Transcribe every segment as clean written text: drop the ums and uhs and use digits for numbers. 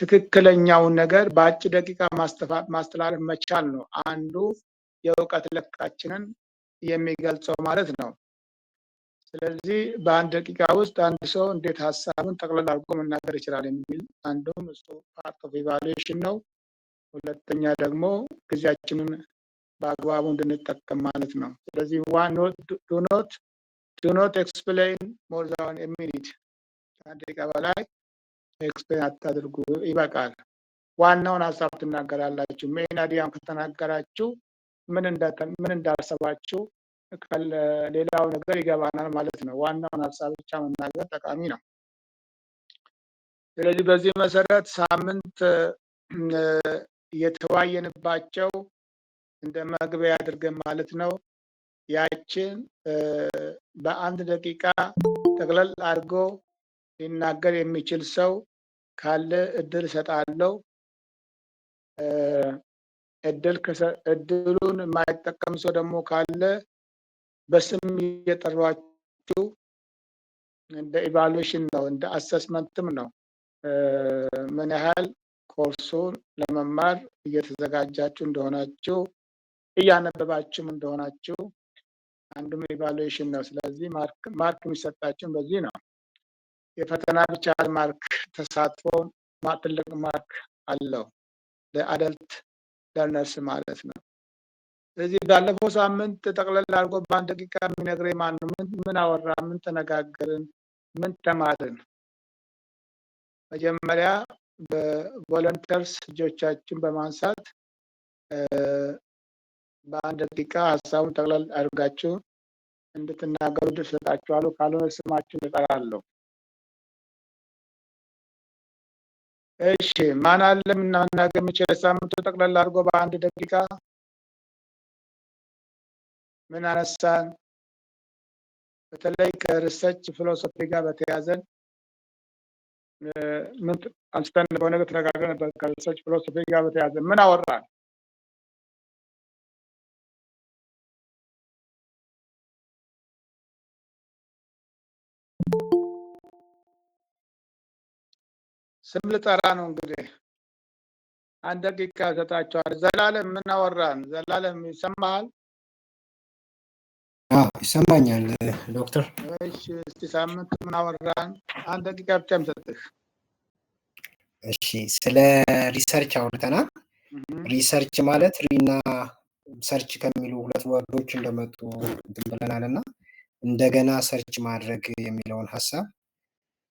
ትክክለኛውን ነገር በአጭር ደቂቃ ማስተላለፍ መቻል ነው አንዱ የእውቀት ልካችንን የሚገልጸው ማለት ነው። ስለዚህ በአንድ ደቂቃ ውስጥ አንድ ሰው እንዴት ሀሳቡን ጠቅለል አድርጎ መናገር ይችላል የሚል አንዱም እሱ ፓርት ኦፍ ኢቫሉዌሽን ነው። ሁለተኛ ደግሞ ጊዜያችንን በአግባቡ እንድንጠቀም ማለት ነው። ስለዚህ ዱ ኖት ኤክስፕሌን ሞር ዛን ኤ ሚኒት፣ ከአንድ ደቂቃ በላይ ኤክስፕሌን አታድርጉ፣ ይበቃል። ዋናውን ሀሳብ ትናገራላችሁ። ሜን አይዲያውን ከተናገራችሁ ምን እንዳሰባችሁ ሌላው ነገር ይገባናል ማለት ነው። ዋናውን ሀሳብ ብቻ መናገር ጠቃሚ ነው። ስለዚህ በዚህ መሰረት ሳምንት የተወያየንባቸው እንደ መግቢያ አድርገን ማለት ነው ያችን በአንድ ደቂቃ ጠቅለል አድርጎ ሊናገር የሚችል ሰው ካለ እድል እሰጣለሁ። እድሉን የማይጠቀም ሰው ደግሞ ካለ በስም እየጠሯችሁ እንደ ኢቫሉዌሽን ነው፣ እንደ አሰስመንትም ነው። ምን ያህል ኮርሱን ለመማር እየተዘጋጃችሁ እንደሆናችሁ እያነበባችሁም እንደሆናችሁ አንዱም ኢቫሉዌሽን ነው። ስለዚህ ማርክ የሚሰጣችሁም በዚህ ነው። የፈተና ብቻ ማርክ ተሳትፎ ትልቅ ማርክ አለው ለአደልት ለርነርስ ማለት ነው። ስለዚህ ባለፈው ሳምንት ጠቅለል አድርጎ በአንድ ደቂቃ የሚነግረኝ ማን ነው? ምን አወራ? ምን ተነጋገርን? ምን ተማርን? መጀመሪያ በቮለንተርስ እጆቻችን በማንሳት በአንድ ደቂቃ ሀሳቡን ጠቅለል አድርጋችሁ እንድትናገሩ እድል እሰጣችኋለሁ። ካልሆነ ስማችሁን እጠራለሁ። እሺ፣ ማን አለ መናገር የሚችል? ሳምንቱ ጠቅለል አድርጎ በአንድ ደቂቃ ምን አነሳን? በተለይ ከሪሰርች ፊሎሶፊ ጋር በተያያዘ ምን አንስተን በሆነ ተነጋግረን ነበር። ከሪሰርች ፊሎሶፊ ጋር በተያያዘ ምን አወራን? ስም ልጠራ ነው እንግዲህ አንድ ደቂቃ እሰጣችኋለሁ። ዘላለም ምን አወራን? ዘላለም ይሰማሃል? ይሰማኛል ዶክተር። እሺ፣ እስቲ ሳምንት ምን አወራን? አንድ ደቂቃ ብቻ የምሰጥህ። እሺ፣ ስለ ሪሰርች አውርተናል። ሪሰርች ማለት ሪና ሰርች ከሚሉ ሁለት ወርዶች እንደመጡ እንትን ብለናል እና እንደገና ሰርች ማድረግ የሚለውን ሀሳብ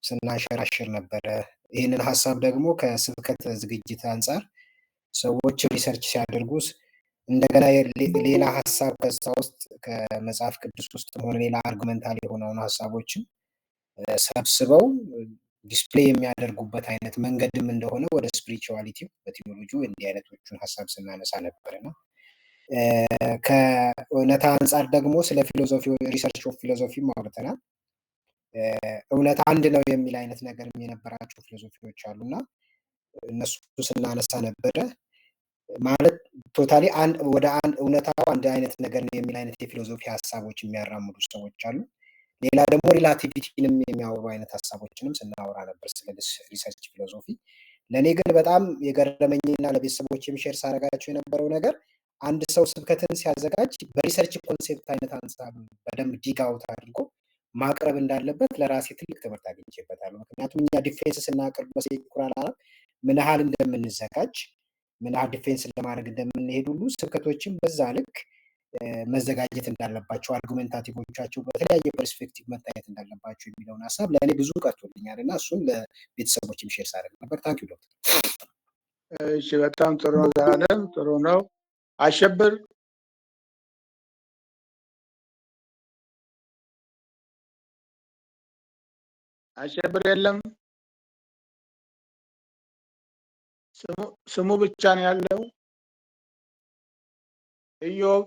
ስናንሸራሽር ነበረ። ይህንን ሀሳብ ደግሞ ከስብከት ዝግጅት አንጻር ሰዎች ሪሰርች ሲያደርጉ እንደገና ሌላ ሀሳብ ከዛ ውስጥ ከመጽሐፍ ቅዱስ ውስጥ ሆነ ሌላ አርጉመንታል የሆነውን ሀሳቦችን ሰብስበው ዲስፕሌይ የሚያደርጉበት አይነት መንገድም እንደሆነ ወደ ስፒሪቹዋሊቲ በቴዎሎጂ እንዲህ አይነቶቹን ሀሳብ ስናነሳ ነበርና ከእውነታ አንጻር ደግሞ ስለ ፊሎሶፊ ሪሰርች ኦፍ ፊሎሶፊ አውርተናል። እውነት አንድ ነው የሚል አይነት ነገር የነበራቸው ፊሎሶፊዎች አሉና እነሱ ስናነሳ ነበረ። ማለት ቶታሊ ወደ አንድ እውነታው አንድ አይነት ነገር ነው የሚል አይነት የፊሎሶፊ ሀሳቦች የሚያራምዱ ሰዎች አሉ። ሌላ ደግሞ ሪላቲቪቲንም የሚያወሩ አይነት ሀሳቦችንም ስናወራ ነበር ስለ ሪሰርች ፊሎሶፊ። ለእኔ ግን በጣም የገረመኝና ለቤተሰቦች ሼር ሳደርጋቸው የነበረው ነገር አንድ ሰው ስብከትን ሲያዘጋጅ በሪሰርች ኮንሴፕት አይነት ሀሳብ በደንብ ዲግ አውት አድርጎ ማቅረብ እንዳለበት ለራሴ ትልቅ ትምህርት አግኝቼበታለሁ። ምክንያቱም እኛ ዲፌንስ ስናቀርብ በሴኩላር ዓለም ምን ያህል እንደምንዘጋጅ ምን ያህል ዲፌንስ ለማድረግ እንደምንሄድ ሁሉ ስብከቶችን በዛ ልክ መዘጋጀት እንዳለባቸው አርጉሜንታቲቮቻቸው በተለያየ ፐርስፔክቲቭ መታየት እንዳለባቸው የሚለውን ሀሳብ ለእኔ ብዙ ቀርቶልኛል እና እሱን ለቤተሰቦችም ሼር ሳደርግ ነበር። ታንኪዩ ዶክተር። እሺ፣ በጣም ጥሩ ነው ዘላለም፣ ጥሩ ነው። አሸብር አሸብር የለም፣ ስሙ ብቻ ነው ያለው። ኢዮብ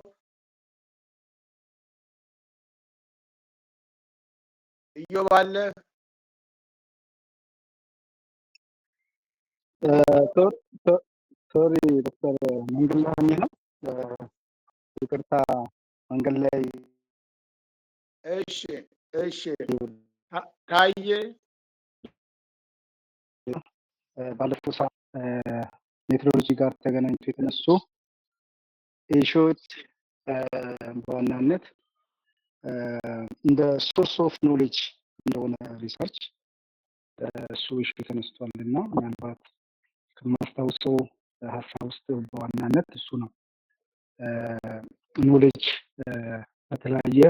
አለ? ሶሪ ዶክተር፣ መንገድ ላይ ሆኜ ነው። ይቅርታ፣ መንገድ ላይ። እሺ ታየ ባለፈው ሜትሮሎጂ ጋር ተገናኝቶ የተነሱ ኢሹዎች በዋናነት እንደ ሶርስ ኦፍ ኖሌጅ እንደሆነ ሪሰርች እሱ ኢሹ ተነስቷል እና ምናልባት ከማስታውሰው ሀሳብ ውስጥ በዋናነት እሱ ነው። ኖሌጅ በተለያየ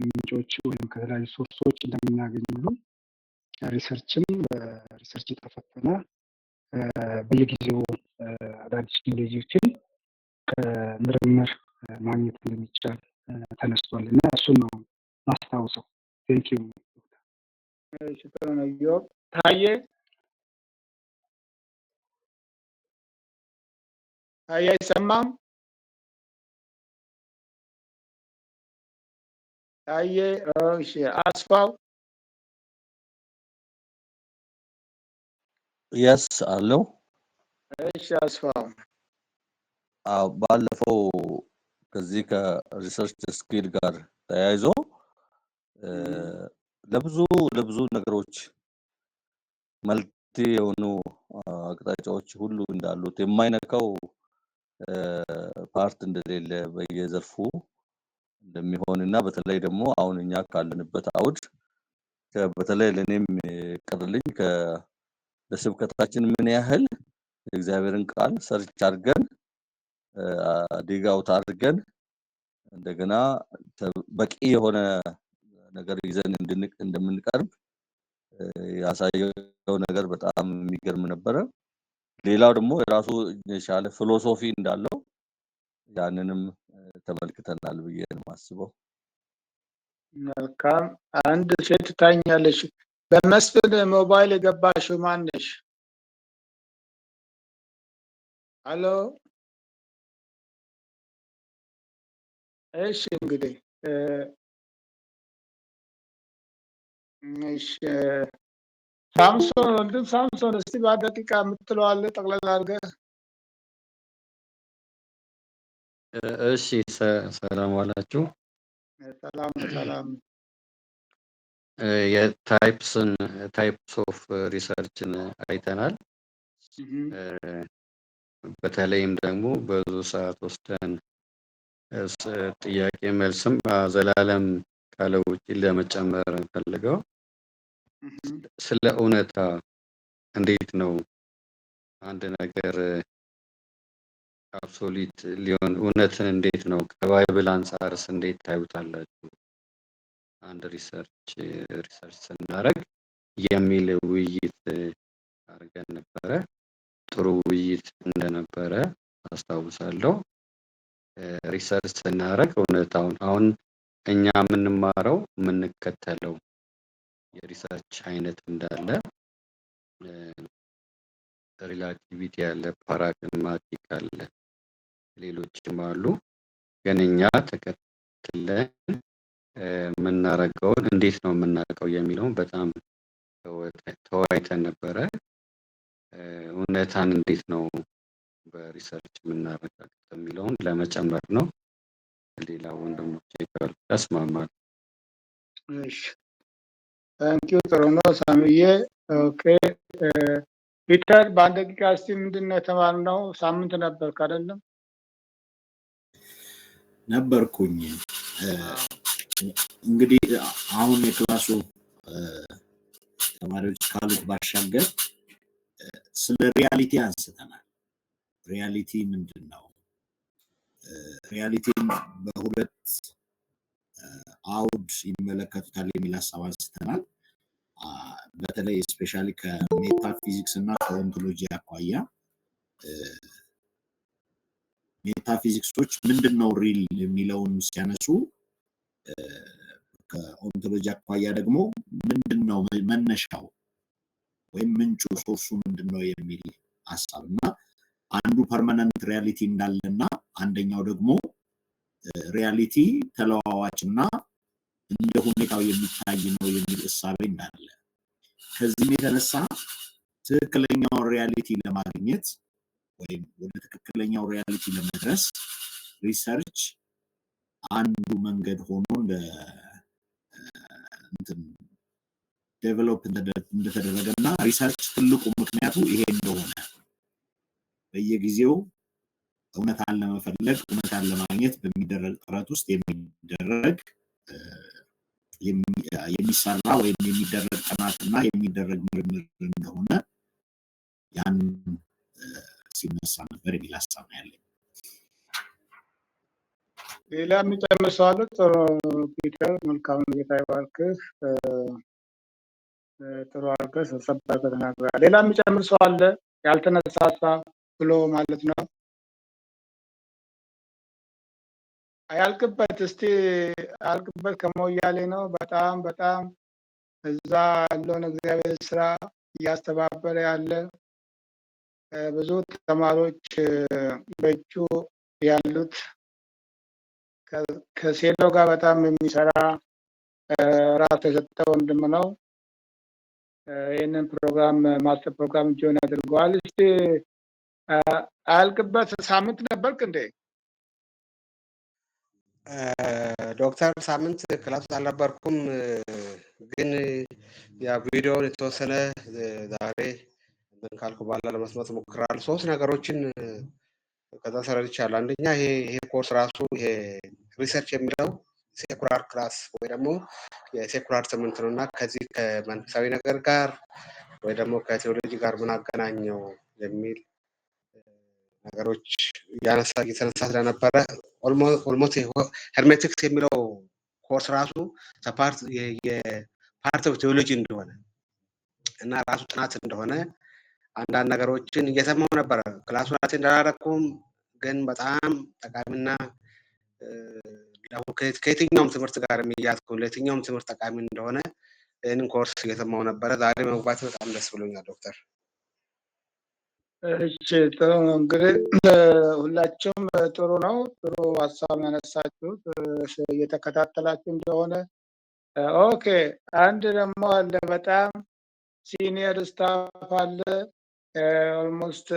ምንጮች ወይም ከተለያዩ ሶርሶች እንደምናገኝ ሁሉ ሪሰርችም በሪሰርች የተፈተነ በየጊዜው አዳዲስ ኖሌጆችን ከምርምር ማግኘት እንደሚቻል ተነስቷል እና እሱን ነው ማስታውሰው። ቴንክ ዩ። ሽክረን ኢዮብ። ታዬ አይሰማም? ታዬ እሺ። አስፋው የስ አለው። እሺ አስፋው። ባለፈው ከዚህ ከሪሰርች ስኪል ጋር ተያይዞ ለብዙ ነገሮች መልቲ የሆኑ አቅጣጫዎች ሁሉ እንዳሉት የማይነካው ፓርት እንደሌለ በየዘርፉ እንደሚሆንና በተለይ ደግሞ አሁን እኛ ካለንበት አውድ በተለይ ለኔም ቀርልኝ ለስብከታችን ምን ያህል የእግዚአብሔርን ቃል ሰርች አድርገን ዲጋውት አድርገን እንደገና በቂ የሆነ ነገር ይዘን እንደምንቀርብ ያሳየው ነገር በጣም የሚገርም ነበረ። ሌላው ደግሞ የራሱ የሻለ ፊሎሶፊ እንዳለው ያንንም ተመልክተናል ብዬ ነው የማስበው። መልካም። አንድ ሴት ታኛለሽ። በመስፍን ሞባይል የገባሽው ማን ነሽ? አሎ። እሺ እንግዲህ እሺ ሳምሶን ወንድም ሳምሶን እስቲ በደቂቃ የምትለው አለ ጠቅላላ አድርገህ። እሺ ሰላም ዋላችሁ። ሰላም ሰላም። ታይፕስ ኦፍ ሪሰርችን አይተናል። በተለይም ደግሞ ብዙ ሰዓት ወስደን ጥያቄ መልስም ዘላለም ካለ ውጪ ለመጨመር ፈልገው ስለ እውነታ እንዴት ነው አንድ ነገር አብሶሊት ሊሆን እውነትን እንዴት ነው ከባይብል አንጻርስ እንዴት ታዩታላችሁ? አንድ ሪሰርች ስናደርግ የሚል ውይይት አድርገን ነበረ። ጥሩ ውይይት እንደነበረ አስታውሳለሁ። ሪሰርች ስናደርግ እውነታውን አሁን እኛ የምንማረው የምንከተለው የሪሰርች አይነት እንዳለ ሪላቲቪቲ አለ፣ ፓራግማቲክ አለ፣ ሌሎችም አሉ። ግን እኛ ተከትለን የምናደርገውን እንዴት ነው የምናውቀው የሚለውን በጣም ተወያይተን ነበረ። እውነታን እንዴት ነው በሪሰርች የምናረጋግጠው የሚለውን ለመጨመር ነው። ሌላ ወንድሞቼ ጋር ያስማማል። እሺ ታንኪዩ። ጥሩ ነው ሳምዬ። ኦኬ ፒተር በአንድ ደቂቃ እስቲ ምንድን ነው የተማርነው? ሳምንት ነበርክ አይደለም? ነበርኩኝ። እንግዲህ አሁን የክላሱ ተማሪዎች ካሉት ባሻገር ስለ ሪያሊቲ አንስተናል። ሪያሊቲ ምንድን ነው? ሪያሊቲን በሁለት አውድ ይመለከቱታል የሚል ሀሳብ አንስተናል። በተለይ ስፔሻሊ ከሜታፊዚክስ እና ከኦንቶሎጂ አኳያ ሜታፊዚክሶች ምንድነው ሪል የሚለውን ሲያነሱ፣ ከኦንቶሎጂ አኳያ ደግሞ ምንድነው መነሻው ወይም ምንጩ ሶርሱ ምንድነው የሚል ሀሳብና አንዱ ፐርማነንት ሪያሊቲ እንዳለና አንደኛው ደግሞ ሪያሊቲ ተለዋዋጭና እንደ ሁኔታው የሚታይ ነው የሚል እሳቤ እንዳለ፣ ከዚህም የተነሳ ትክክለኛው ሪያሊቲ ለማግኘት ወይም ወደ ትክክለኛው ሪያሊቲ ለመድረስ ሪሰርች አንዱ መንገድ ሆኖ ዴቨሎፕ እንደተደረገና ሪሰርች ትልቁ ምክንያቱ ይሄ እንደሆነ በየጊዜው እውነታን ለመፈለግ እውነታን ለማግኘት በሚደረግ ጥረት ውስጥ የሚደረግ የሚሰራ ወይም የሚደረግ ጥናትና የሚደረግ ምርምር እንደሆነ ያን ሲነሳ ነበር የሚል ሀሳብ ነው ያለኝ። ሌላ የሚጨምር ሰው አለ? ጥሩ ፒተር፣ መልካም ጌታ ይባርክህ። ጥሩ አድርገህ ሰብሰብ አድርገህ ተናግረሃል። ሌላ የሚጨምር ሰው አለ? ያልተነሳሳ ብሎ ማለት ነው። አያልቅበት እስቲ አያልቅበት ከሞያሌ ነው። በጣም እዛ ያለውን እግዚአብሔር ስራ እያስተባበረ ያለ ብዙ ተማሪዎች በእጁ ያሉት ከሴሎ ጋር በጣም የሚሰራ ራሱ የሰጠ ወንድም ነው። ይህንን ፕሮግራም ማስተር ፕሮግራም ጆን አድርገዋል። እስቲ አያልቅበት ሳምንት ነበርክ እንዴ? ዶክተር ሳምንት ክላስ አልነበርኩም፣ ግን ያ ቪዲዮውን የተወሰነ ዛሬ እንትን ካልኩ በኋላ ለመስማት ሞክራለሁ። 3 ነገሮችን ከዛ ተረድቻለሁ። አንደኛ ይሄ ኮርስ ራሱ ይሄ ሪሰርች የሚለው ሴኩላር ክላስ ወይ ደግሞ የሴኩላር ትምህርት ነው እና ከዚህ ከመንፈሳዊ ነገር ጋር ወይ ደግሞ ከቴዎሎጂ ጋር ምን አገናኘው የሚል ነገሮች እየተነሳ ስለነበረ ኦልሞስት ሄርሜቲክስ የሚለው ኮርስ ራሱ የፓርት ኦፍ ቴዎሎጂ እንደሆነ እና ራሱ ጥናት እንደሆነ አንዳንድ ነገሮችን እየሰማሁ ነበረ። ክላሱ ራሴ እንዳላረኩም ግን በጣም ጠቃሚና ከየትኛውም ትምህርት ጋር የሚያዝ ለየትኛውም ትምህርት ጠቃሚ እንደሆነ ይህንን ኮርስ እየሰማሁ ነበረ። ዛሬ መግባት በጣም ደስ ብሎኛል ዶክተር። እሺ ጥሩ ነው። እንግዲህ ሁላችሁም ጥሩ ነው። ጥሩ ሀሳብ ያነሳችሁት እየተከታተላችሁ እንደሆነ። ኦኬ አንድ ደግሞ አለ፣ በጣም ሲኒየር ስታፍ አለ። ኦልሞስት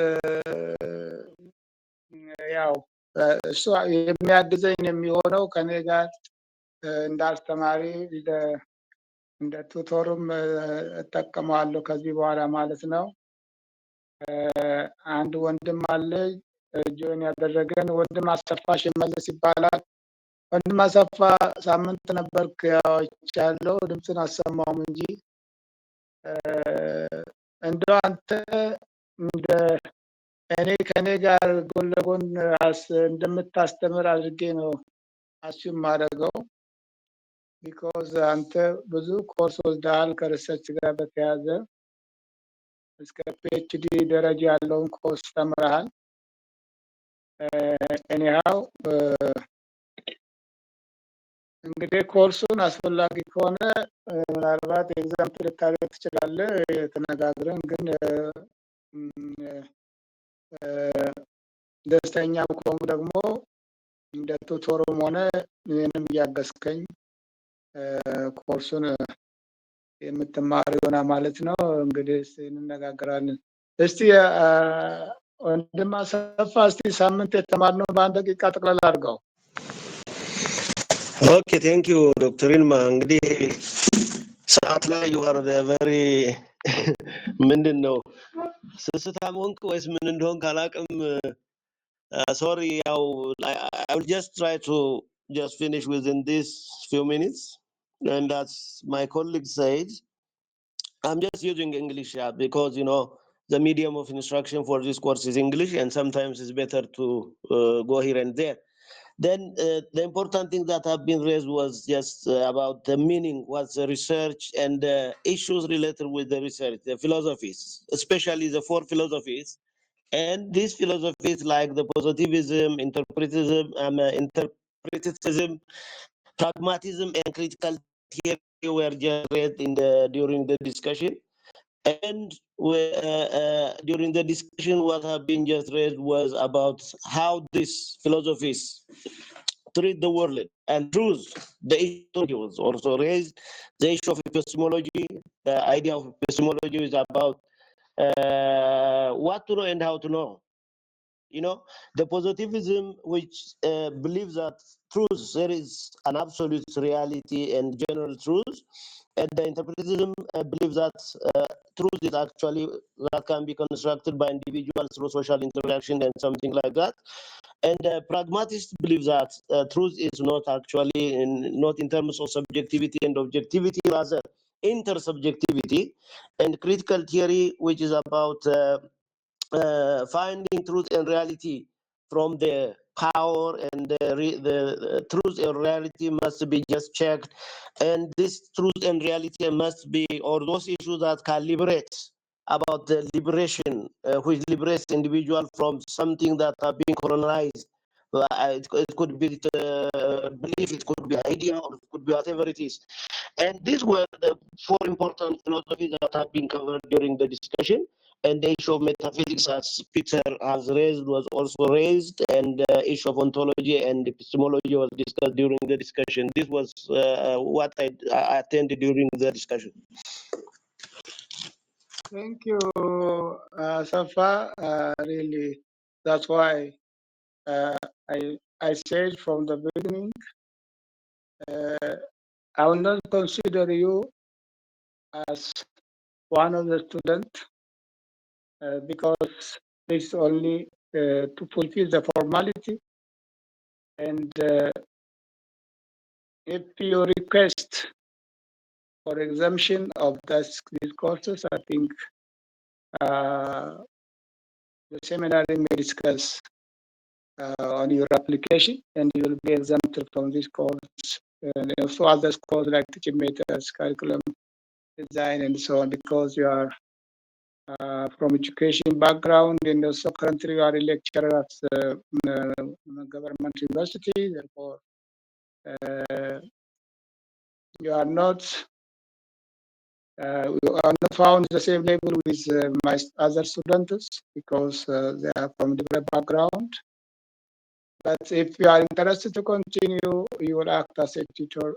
ያው እሱ የሚያግዘኝ የሚሆነው ከኔ ጋር እንደ አስተማሪ እንደ ቱቶርም እጠቀመዋለሁ ከዚህ በኋላ ማለት ነው። አንድ ወንድም አለ ጆይን ያደረገን ወንድም አሰፋ ሽመልስ ይባላል። ወንድም አሰፋ ሳምንት ነበርክ ያለው ድምፅን አሰማውም እንጂ እንደው አንተ እንደ እኔ ከኔ ጋር ጎን ለጎን እንደምታስተምር አድርጌ ነው አስዩም ማድረገው። ቢኮዝ አንተ ብዙ ኮርስ ወስደሃል ከሪሰርች ጋር በተያያዘ እስከ ፒኤችዲ ደረጃ ያለውን ኮርስ ተምረሃል። ኤኒሃው እንግዲህ ኮርሱን አስፈላጊ ከሆነ ምናልባት ኤግዛምፕል ልታደርግ ትችላለህ ተነጋግረን። ግን ደስተኛ ከሆንክ ደግሞ እንደ ቱቶርም ሆነ እኔንም እያገዝከኝ ኮርሱን የምትማር ይሆናል ማለት ነው። እንግዲህ እንነጋገራለን። እስቲ ወንድም አሰፋ እስቲ ሳምንት የተማርነው በአንድ ደቂቃ ጠቅላላ አድርገው። ኦኬ ቴንክ ዩ ዶክተር ይልማ። እንግዲህ ሰዓት ላይ ዩአር ቨሪ ምንድን ነው ስስታም ሆንክ ወይስ ምን እንደሆንክ አላውቅም። ሶሪ ያው I will just try to just finish within these few minutes, and as my colleague said, I'm just using English because the medium of instruction for this course is English, and sometimes it's better to go here and there. Then the important thing that have been raised was just about the meaning, what's the research, and issues related with the research, the philosophies, especially the 4 philosophies. And these philosophies like the positivism, interpretism, pragmatism, and critical theory were just read during the discussion. And during the discussion, what have been just raised was about how these philosophies treat the world and truth. The issue was also raised. The issue of epistemology, the idea of epistemology is about what to know and how to know. The positivism, which believes that truth, there is an absolute reality and general truth, And the interpretism believes that truth is actually that can be constructed by individuals through social interaction and something like that. And pragmatists believe that truth is not actually not in terms of subjectivity and objectivity, rather intersubjectivity. And critical theory, which is about finding truth and reality from the power, and the truth and reality must be just checked, and this truth and reality must be, or those issues that can liberate, about the liberation, which liberates individual from something that have been colonized. It could be belief, it could be idea, or it could be whatever it is. And these were the four important philosophies that have been covered during the discussion. And the issue of metaphysics, as Peter has raised, was also raised, and the issue of ontology and epistemology was discussed during the discussion. This was what I attended during the discussion. Thank you, Safa. Really, that's why I said from the beginning, I will not consider you as one of the students because it's only to fulfill the formality. And if you request for exemption of these courses, I think the seminary may discuss on your application, and you will be exempted from this course, and also other courses like teaching methods, curriculum design, and so on, because you are from education background, and also currently you are a lecturer at government university. Therefore, you are not found the same level with my other students because they are from different background. But if you are interested to continue, you will act as a tutor.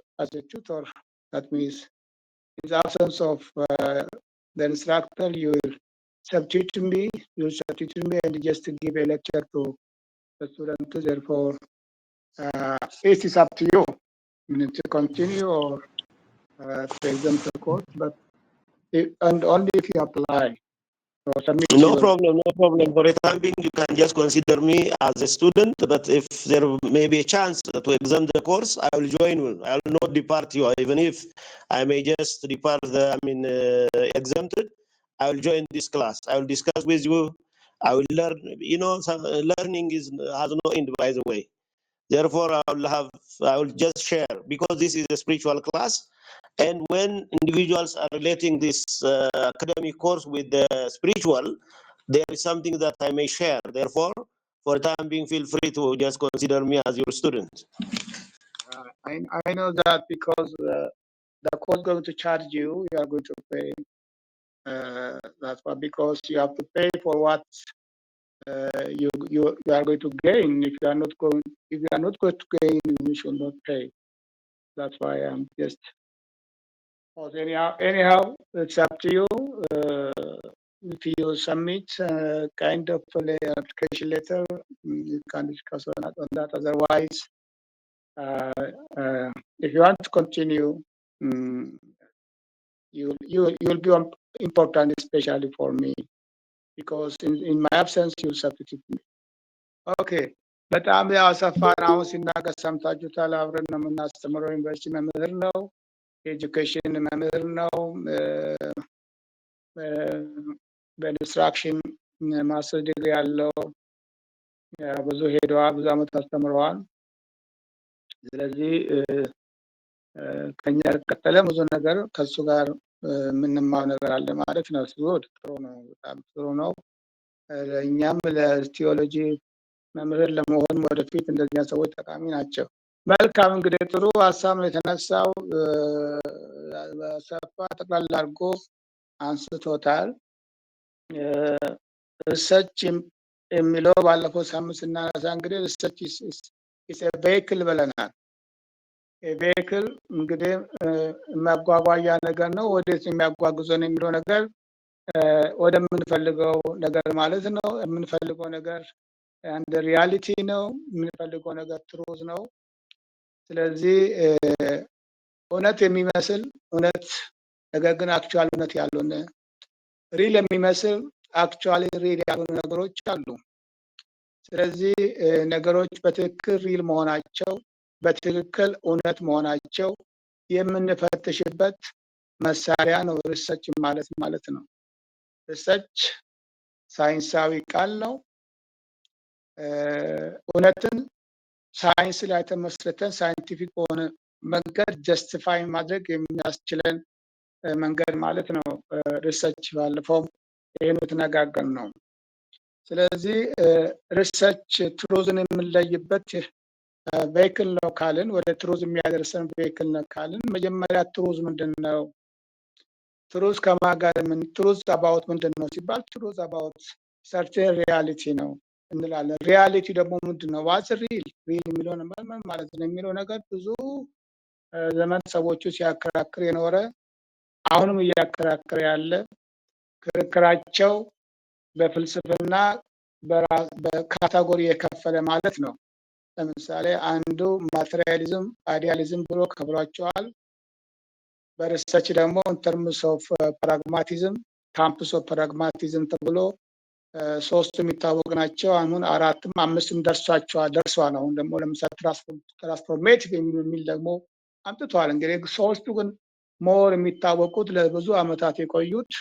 That means in the absence of the instructor, you will substitute me, and just give a lecture to the student. Therefore, it is up to you, to continue or to exempt the course, but and only if you apply or submit No problem, no problem. For the time being, you can just consider me as a student, but if there may be a chance to exempt the course, I will join you. I will not depart you, even if I may just depart exempted. I will join this class. I will discuss with you. I will learn. Learning has no end, by the way. Therefore, I will just share, because this is a spiritual class. And when individuals are relating this academic course with the spiritual, there is something that I may share. Therefore, for the time being, feel free to just consider me as your student. I know that because the course is going to charge you, you are going to pay. That's why, because you have to pay for what you are going to gain. If you are not going to gain, you should not pay. That's why I'm just. Anyhow, it's up to you. If you submit kind of application letter, you can discuss on that. Otherwise, if you want to continue, you'll be important, especially for me, because in my absence you substitute me. Okay. በጣም ያው ሰፋን አሁን ሲናገር ሰምታችሁታል። አብረን ነው የምናስተምረው። ዩኒቨርሲቲ መምህር ነው፣ የኤጁኬሽን መምህር ነው። በኢንስትራክሽን ማስተር ዲግሪ ያለው ብዙ ሄደዋል፣ ብዙ ዓመት አስተምረዋል። ስለዚህ ከኛ ቀጠለ ብዙ ነገር ከሱ ጋር የምንማው ነገር አለ ማለት ነው። እሱ ጥሩ ነው፣ በጣም ጥሩ ነው። ለእኛም ለቲዮሎጂ መምህር ለመሆን ወደፊት እንደኛ ሰዎች ጠቃሚ ናቸው። መልካም እንግዲህ ጥሩ ሀሳብ ነው የተነሳው። ሰፋ ጠቅላላ አድርጎ አንስቶታል። ሪሰርች የሚለው ባለፈው ሳምንት ስናነሳ እንግዲህ ሪሰርች ኢስ ቬሂክል ብለናል። ቬሂክል እንግዲህ የሚያጓጓዣ ነገር ነው። ወዴት የሚያጓጉዘን የሚለው ነገር ወደምንፈልገው ነገር ማለት ነው። የምንፈልገው ነገር አንድ ሪያሊቲ ነው። የምንፈልገው ነገር ትሩዝ ነው። ስለዚህ እውነት የሚመስል እውነት ነገር ግን አክቹዋሊ እውነት ያልሆነ ሪል የሚመስል አክቹዋሊ ሪል ያልሆኑ ነገሮች አሉ። ስለዚህ ነገሮች በትክክል ሪል መሆናቸው በትክክል እውነት መሆናቸው የምንፈትሽበት መሳሪያ ነው ሪሰርች ማለት ነው። ሪሰርች ሳይንሳዊ ቃል ነው። እውነትን ሳይንስ ላይ ተመስርተን ሳይንቲፊክ በሆነ መንገድ ጀስቲፋይ ማድረግ የሚያስችለን መንገድ ማለት ነው። ሪሰርች ባለፈው ይህን ተነጋገር ነው። ስለዚህ ሪሰርች ትሩዝን የምንለይበት ቬሂክል ነው ካልን ወደ ትሩዝ የሚያደርሰን ቬሂክል ነው ካልን መጀመሪያ ትሩዝ ምንድን ነው? ትሩዝ ከማጋር ትሩዝ አባውት ምንድን ነው ሲባል ትሩዝ አባውት ሰርቴን ሪያሊቲ ነው እንላለን። ሪያሊቲ ደግሞ ምንድን ነው? ዋትስ ሪል የሚለው ምን ማለት ነው የሚለው ነገር ብዙ ዘመን ሰዎቹ ሲያከራክር የኖረ አሁንም እያከራከረ ያለ ክርክራቸው በፍልስፍና በካታጎሪ የከፈለ ማለት ነው። ለምሳሌ አንዱ ማቴሪያሊዝም አይዲያሊዝም ብሎ ከፍሏቸዋል። በሪሰርች ደግሞ ኢንተርምስ ኦፍ ፕራግማቲዝም ካምፕስ ኦፍ ፕራግማቲዝም ተብሎ ሶስቱ የሚታወቅ ናቸው። አሁን አራትም አምስትም ደርሷል። አሁን ደግሞ ለምሳሌ ትራንስፎርሜቲቭ የሚል ደግሞ አምጥተዋል። እንግዲህ ሶስቱ ግን ሞር የሚታወቁት ለብዙ ዓመታት የቆዩት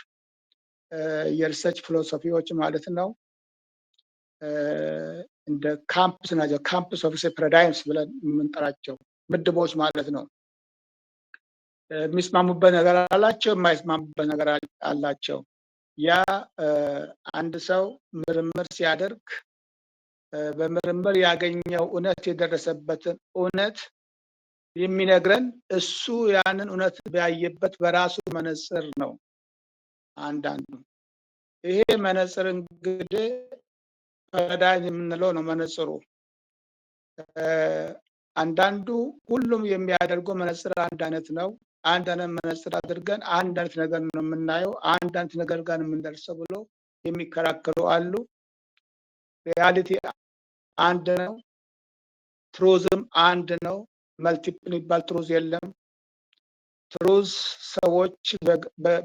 የሪሰርች ፊሎሶፊዎች ማለት ነው እንደ ካምፕስ ናቸው። ካምፕስ ኦፍ ፓራዳይምስ ብለን የምንጠራቸው ምድቦች ማለት ነው። የሚስማሙበት ነገር አላቸው፣ የማይስማሙበት ነገር አላቸው። ያ አንድ ሰው ምርምር ሲያደርግ በምርምር ያገኘው እውነት የደረሰበትን እውነት የሚነግረን እሱ ያንን እውነት ባየበት በራሱ መነጽር ነው። አንዳንዱ ይሄ መነጽር እንግዲህ ፓራዳይም የምንለው ነው መነጽሩ። አንዳንዱ ሁሉም የሚያደርገው መነጽር አንድ አይነት ነው። አንድ አይነት መነጽር አድርገን አንድ አይነት ነገር ነው የምናየው፣ አንድ አይነት ነገር ጋር የምንደርሰው ብሎ የሚከራከሩ አሉ። ሪያሊቲ አንድ ነው፣ ትሩዝም አንድ ነው። መልቲፕል የሚባል ትሩዝ የለም። ትሩዝ ሰዎች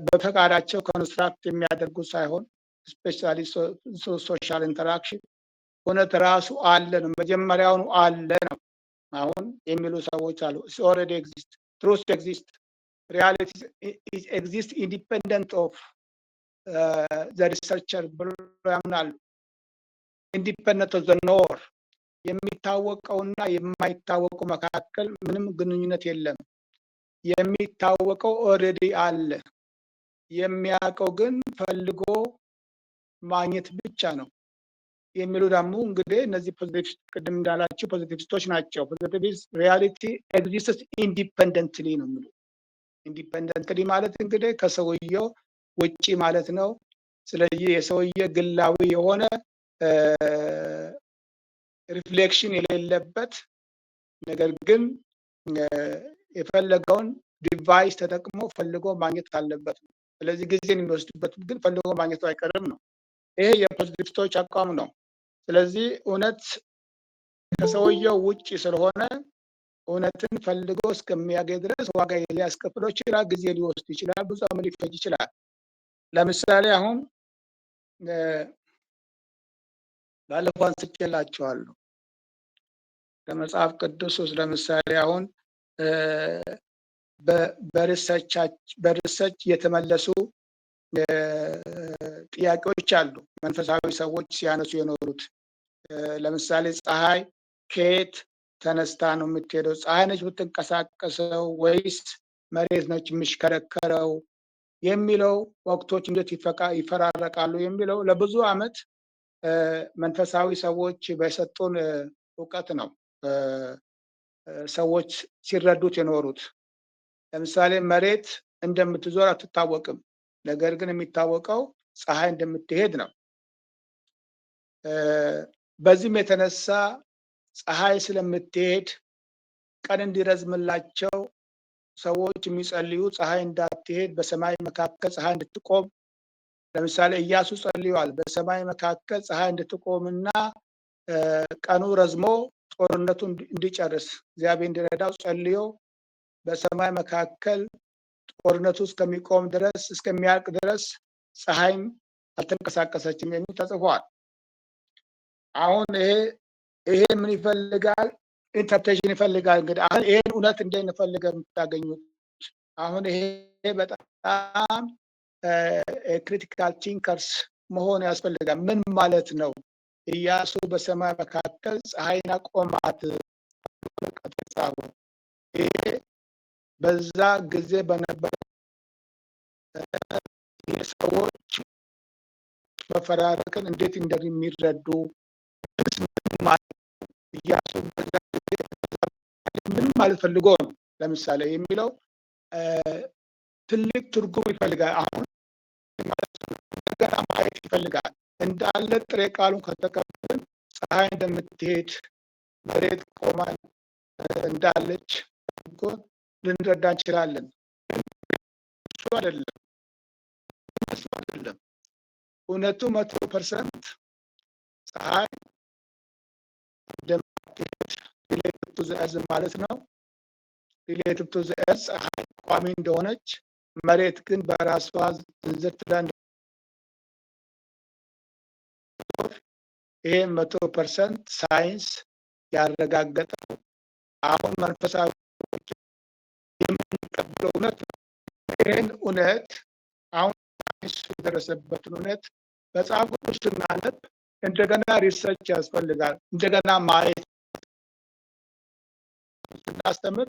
በፈቃዳቸው ኮንስትራክት የሚያደርጉ ሳይሆን ስፔሻሊ ሶሻል ኢንተራክሽን እውነት ራሱ አለ ነው፣ መጀመሪያውኑ አለ ነው አሁን የሚሉ ሰዎች አሉ። ኦልሬዲ ኤግዚስት ትሩዝ ኤግዚስት ሪያሊቲ ኤግዚስት ኢንዲፔንደንት ኦፍ ዘ ሪሰርቸር ብሎ ያምናሉ። ኢንዲፔንደንት ኦፍ ዘ ኖር የሚታወቀውና የማይታወቀው መካከል ምንም ግንኙነት የለም። የሚታወቀው ኦልሬዲ አለ፣ የሚያውቀው ግን ፈልጎ ማግኘት ብቻ ነው የሚሉ ደግሞ እንግዲህ እነዚህ ፖዚቲቭ ቅድም እንዳላቸው ፖዚቲቪስቶች ናቸው። ፖዚቲቪስት ሪያሊቲ ኤግዚስትስ ኢንዲፔንደንትሊ ነው የሚሉ። ኢንዲፔንደንትሊ ማለት እንግዲህ ከሰውየው ውጪ ማለት ነው። ስለዚህ የሰውየ ግላዊ የሆነ ሪፍሌክሽን የሌለበት ነገር ግን የፈለገውን ዲቫይስ ተጠቅሞ ፈልጎ ማግኘት ካለበት ነው። ስለዚህ ጊዜን የሚወስድበት ግን ፈልጎ ማግኘቱ አይቀርም ነው። ይሄ የፖዚቲቪስቶች አቋም ነው። ስለዚህ እውነት ከሰውየው ውጭ ስለሆነ እውነትን ፈልጎ እስከሚያገኝ ድረስ ዋጋ ሊያስከፍለው ይችላል፣ ጊዜ ሊወስድ ይችላል፣ ብዙ ዓመት ሊፈጅ ይችላል። ለምሳሌ አሁን ባለፈው አንስቼላችኋለሁ ከመጽሐፍ ቅዱስ ውስጥ ለምሳሌ አሁን በሪሰርች የተመለሱ ጥያቄዎች አሉ መንፈሳዊ ሰዎች ሲያነሱ የኖሩት። ለምሳሌ ፀሐይ ከየት ተነስታ ነው የምትሄደው? ፀሐይ ነች የምትንቀሳቀሰው ወይስ መሬት ነች የሚሽከረከረው የሚለው፣ ወቅቶች እንዴት ይፈራረቃሉ የሚለው ለብዙ ዓመት መንፈሳዊ ሰዎች በሰጡን እውቀት ነው ሰዎች ሲረዱት የኖሩት። ለምሳሌ መሬት እንደምትዞር አትታወቅም፣ ነገር ግን የሚታወቀው ፀሐይ እንደምትሄድ ነው። በዚህም የተነሳ ፀሐይ ስለምትሄድ ቀን እንዲረዝምላቸው ሰዎች የሚጸልዩ ፀሐይ እንዳትሄድ በሰማይ መካከል ፀሐይ እንድትቆም። ለምሳሌ ኢያሱ ጸልዩዋል፣ በሰማይ መካከል ፀሐይ እንድትቆምና ቀኑ ረዝሞ ጦርነቱ እንዲጨርስ እግዚአብሔር እንዲረዳው ጸልዮ በሰማይ መካከል ጦርነቱ እስከሚቆም ድረስ እስከሚያልቅ ድረስ ፀሐይም አልተንቀሳቀሰችም የሚል ተጽፏል። አሁን ይሄ ምን ይፈልጋል? ኢንተርፕሬሽን ይፈልጋል። እንግዲህ አሁን ይሄን እውነት እንዴት እንፈልገ የምታገኙት? አሁን ይሄ በጣም ክሪቲካል ቲንከርስ መሆን ያስፈልጋል። ምን ማለት ነው? ኢያሱ በሰማይ መካከል ፀሐይን አቆማት። ይሄ በዛ ጊዜ በነበረ የሰዎች መፈራረቅን እንዴት እንደሚረዱ ኢያሱ ምን ማለት ፈልጎ ነው ለምሳሌ የሚለው ትልቅ ትርጉም ይፈልጋል። አሁን እንደገና ማየት ይፈልጋል። እንዳለ ጥሬ ቃሉን ከተቀበልን ፀሐይ እንደምትሄድ መሬት ቆማ እንዳለች ልንረዳ እንችላለን። እሱ አይደለም እውነቱ 100% ፀሐይ እንደምትሄድ ሪሌቲቭ ቱ ዘ እርዝ ማለት ነው። ሪሌቲቭ ቱ ዘ እርዝ ፀሐይ ቋሚ እንደሆነች መሬት ግን በራሷ እንዝርት ላይ ይሄ 100% ሳይንስ ያረጋገጠው አሁን መንፈሳዊ የምንቀበለው እውነት ነው። ይህን እውነት አሁን ሳይንስ የደረሰበትን እውነት መጽሐፍ ቅዱስ ስናነብ እንደገና ሪሰርች ያስፈልጋል። እንደገና ማየት ስናስተምር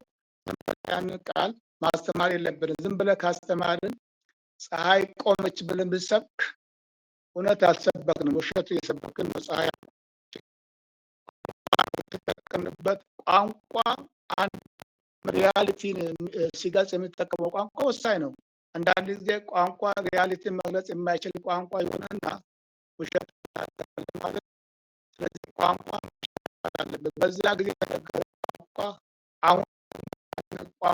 ያንን ቃል ማስተማር የለብንም። ዝም ብለህ ካስተማርን ፀሐይ ቆመች ብለን ብንሰብክ እውነት አልሰበክንም፣ ውሸት እየሰበክን ነው። ፀሐይ የተጠቀምንበት ቋንቋ አንድ ሪያሊቲን ሲገልጽ የሚጠቀመው ቋንቋ ወሳኝ ነው። አንዳንድ ጊዜ ቋንቋ ሪያሊቲን መግለጽ የማይችል ቋንቋ ይሆንና ውሸት ማለት። ስለዚህ ቋንቋ አለበት። በዛ ጊዜ የተነገረ ቋንቋ አሁን ቋንቋ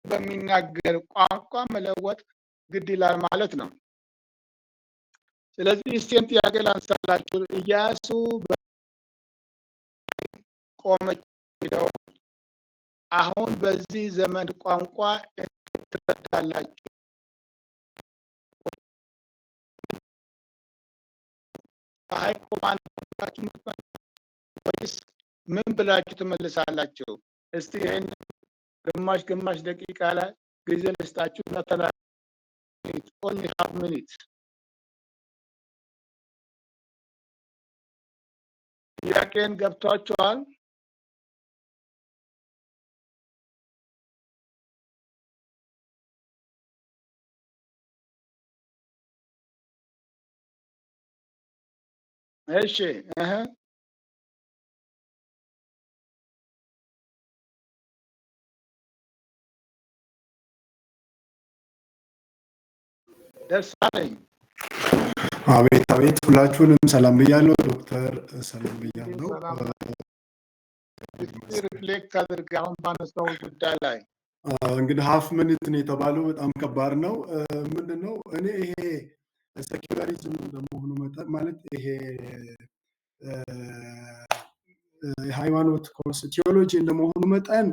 በሚናገር ቋንቋ መለወጥ ግድ ይላል ማለት ነው። ስለዚህ እስቲም ጥያቄ ላንሳላችሁ። ኢያሱ ቆመች ሄደው አሁን በዚህ ዘመን ቋንቋ ትረዳላችሁ? ፀሐይ ቆማ ወይስ ምን ብላችሁ ትመልሳላችሁ? እስቲ ይሄን ግማሽ ደቂቃ ላይ ጊዜ ልስጣችሁ እና only half minute ጥያቄን ገብቷችኋል? እሺ ደሳለኝ አቤት አቤት፣ ሁላችሁንም ሰላም ብያለሁ። ዶክተር ሰላም ብያለሁ። ሪፍሌክት አድርግ አሁን ባነሳው ጉዳይ ላይ እንግዲህ ሀፍ ሚኒት ነው የተባለው። በጣም ከባድ ነው። ምንድነው እኔ ይሄ ሴኩላሪዝም እንደመሆኑ መጠን ማለት ይሄ ሃይማኖት ኮርስ ቲዮሎጂ እንደመሆኑ መጠን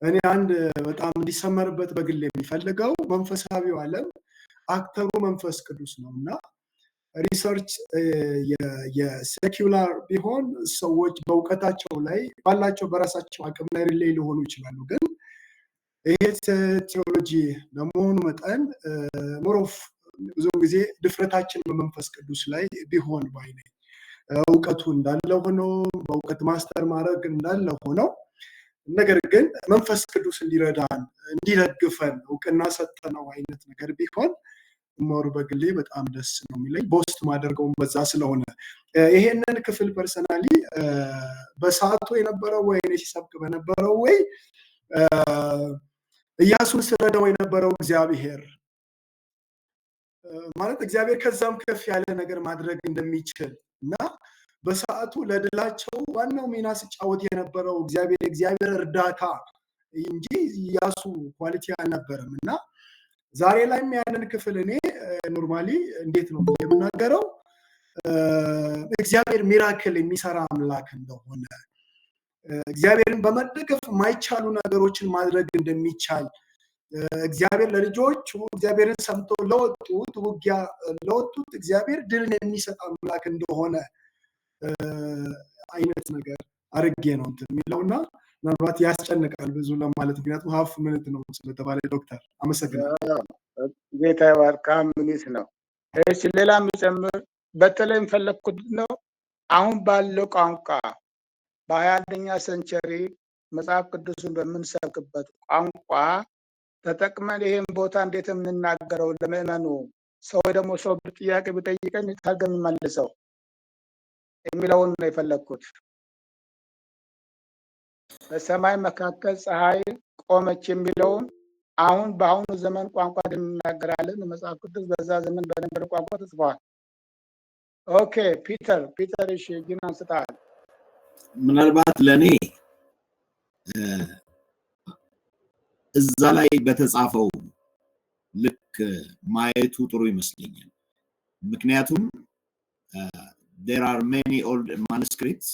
እኔ አንድ በጣም እንዲሰመርበት በግል የሚፈልገው መንፈሳዊው ዓለም አክተሩ መንፈስ ቅዱስ ነው እና ሪሰርች የሴኩላር ቢሆን ሰዎች በእውቀታቸው ላይ ባላቸው በራሳቸው አቅም ላይ ሪሌይ ሊሆኑ ይችላሉ። ግን ይሄ ቴዎሎጂ ለመሆኑ መጠን ሞሮፍ ብዙውን ጊዜ ድፍረታችን በመንፈስ ቅዱስ ላይ ቢሆን ባይ ነኝ። እውቀቱ እንዳለ ሆኖ በእውቀት ማስተር ማድረግ እንዳለ ሆነው ነገር ግን መንፈስ ቅዱስ እንዲረዳን እንዲደግፈን እውቅና ሰጠነው አይነት ነገር ቢሆን ሞር በግሌ በጣም ደስ ነው የሚለኝ። ቦስት ማደርገውን በዛ ስለሆነ ይሄንን ክፍል ፐርሰናሊ በሰዓቱ የነበረው ወይ እኔ ሲሰብክ በነበረው ወይ ኢያሱን ሲረዳው የነበረው እግዚአብሔር ማለት እግዚአብሔር ከዛም ከፍ ያለ ነገር ማድረግ እንደሚችል እና በሰዓቱ ለድላቸው ዋናው ሚና ሲጫወት የነበረው እግዚአብሔር እርዳታ እንጂ ኢያሱ ኳሊቲ አልነበረም እና ዛሬ ላይም ያንን ክፍል እኔ ኖርማሊ እንዴት ነው የምናገረው እግዚአብሔር ሚራክል የሚሰራ አምላክ እንደሆነ እግዚአብሔርን በመደገፍ የማይቻሉ ነገሮችን ማድረግ እንደሚቻል እግዚአብሔር ለልጆቹ እግዚአብሔርን ሰምቶ ለወጡት ውጊያ ለወጡት እግዚአብሔር ድልን የሚሰጥ አምላክ እንደሆነ አይነት ነገር አድርጌ ነው እንትን የሚለውና ምናልባት ያስጨንቃል ብዙ ለማለት ምክንያቱም ሀፍ ምንት ነው ስለተባለ ዶክተር አመሰግናለሁ። ጌታ ይባርክ። ሚኒት ነው። እሺ ሌላ የሚጨምር በተለይ የፈለግኩት ነው አሁን ባለው ቋንቋ በ21ኛ ሴንቸሪ መጽሐፍ ቅዱስን በምንሰብክበት ቋንቋ ተጠቅመን ይሄን ቦታ እንዴት የምንናገረው ለምእመኑ ሰው ደግሞ ሰው ጥያቄ ቢጠይቀን ታርገን መልሰው የሚለውን ነው የፈለግኩት። በሰማይ መካከል ፀሐይ ቆመች የሚለውን አሁን በአሁኑ ዘመን ቋንቋ እንናገራለን። መጽሐፍ ቅዱስ በዛ ዘመን በነበረ ቋንቋ ተጽፏል። ኦኬ ፒተር እሺ ግን አንስተሃል። ምናልባት ለኔ እዛ ላይ በተጻፈው ልክ ማየቱ ጥሩ ይመስለኛል። ምክንያቱም there are many old manuscripts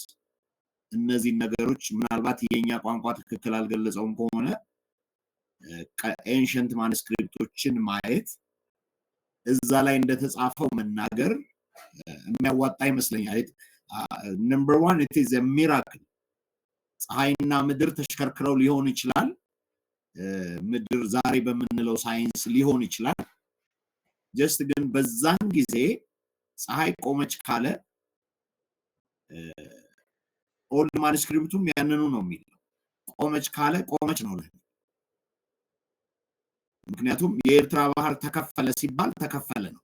እነዚህ ነገሮች ምናልባት የኛ ቋንቋ ትክክል አልገለጸውም ከሆነ ኤንሸንት ማኑስክሪፕቶችን ማየት እዛ ላይ እንደተጻፈው መናገር የሚያዋጣ ይመስለኛል። ነምበር 1 it is a miracle ፀሐይና ምድር ተሽከርክረው ሊሆን ይችላል። ምድር ዛሬ በምንለው ሳይንስ ሊሆን ይችላል። ጀስት ግን በዛን ጊዜ ፀሐይ ቆመች ካለ ኦልድ ማኑስክሪፕቱም ያንኑ ነው የሚለው። ቆመች ካለ ቆመች ነው ለኔ። ምክንያቱም የኤርትራ ባህር ተከፈለ ሲባል ተከፈለ ነው።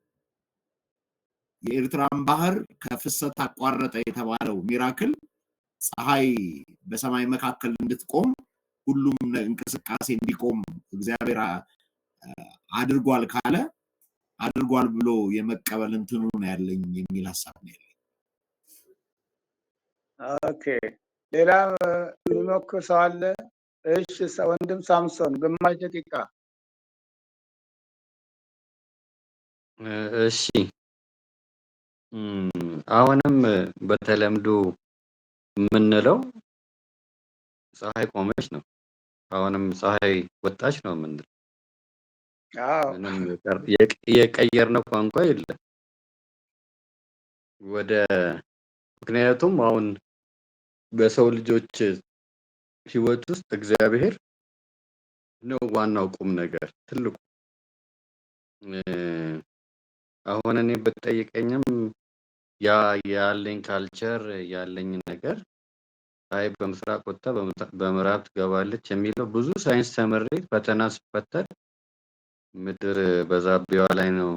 የኤርትራን ባህር ከፍሰት አቋረጠ የተባለው ሚራክል ፀሐይ በሰማይ መካከል እንድትቆም ሁሉም እንቅስቃሴ እንዲቆም እግዚአብሔር አድርጓል ካለ አድርጓል ብሎ የመቀበል እንትኑ ነው ያለኝ የሚል ሐሳብ ነው ያለኝ። ኦኬ ሌላ የሚሞክር ሰው አለ? እሺ ወንድም ሳምሶን ግማሽ ደቂቃ። እሺ አሁንም በተለምዶ የምንለው ፀሐይ ቆመች ነው። አሁንም ፀሐይ ወጣች ነው የምንለው። ምንም የቀየርነው ቋንቋ የለም። ወደ ምክንያቱም አሁን በሰው ልጆች ህይወት ውስጥ እግዚአብሔር ነው ዋናው ቁም ነገር ትልቁ። አሁን እኔ ብትጠይቀኝም ያ ያለኝ ካልቸር ያለኝ ነገር ፀሐይ በምስራቅ ወጥታ በምዕራብ ትገባለች የሚለው ብዙ ሳይንስ ተምሬ ፈተና ስፈተን ምድር በዛቢያዋ ላይ ነው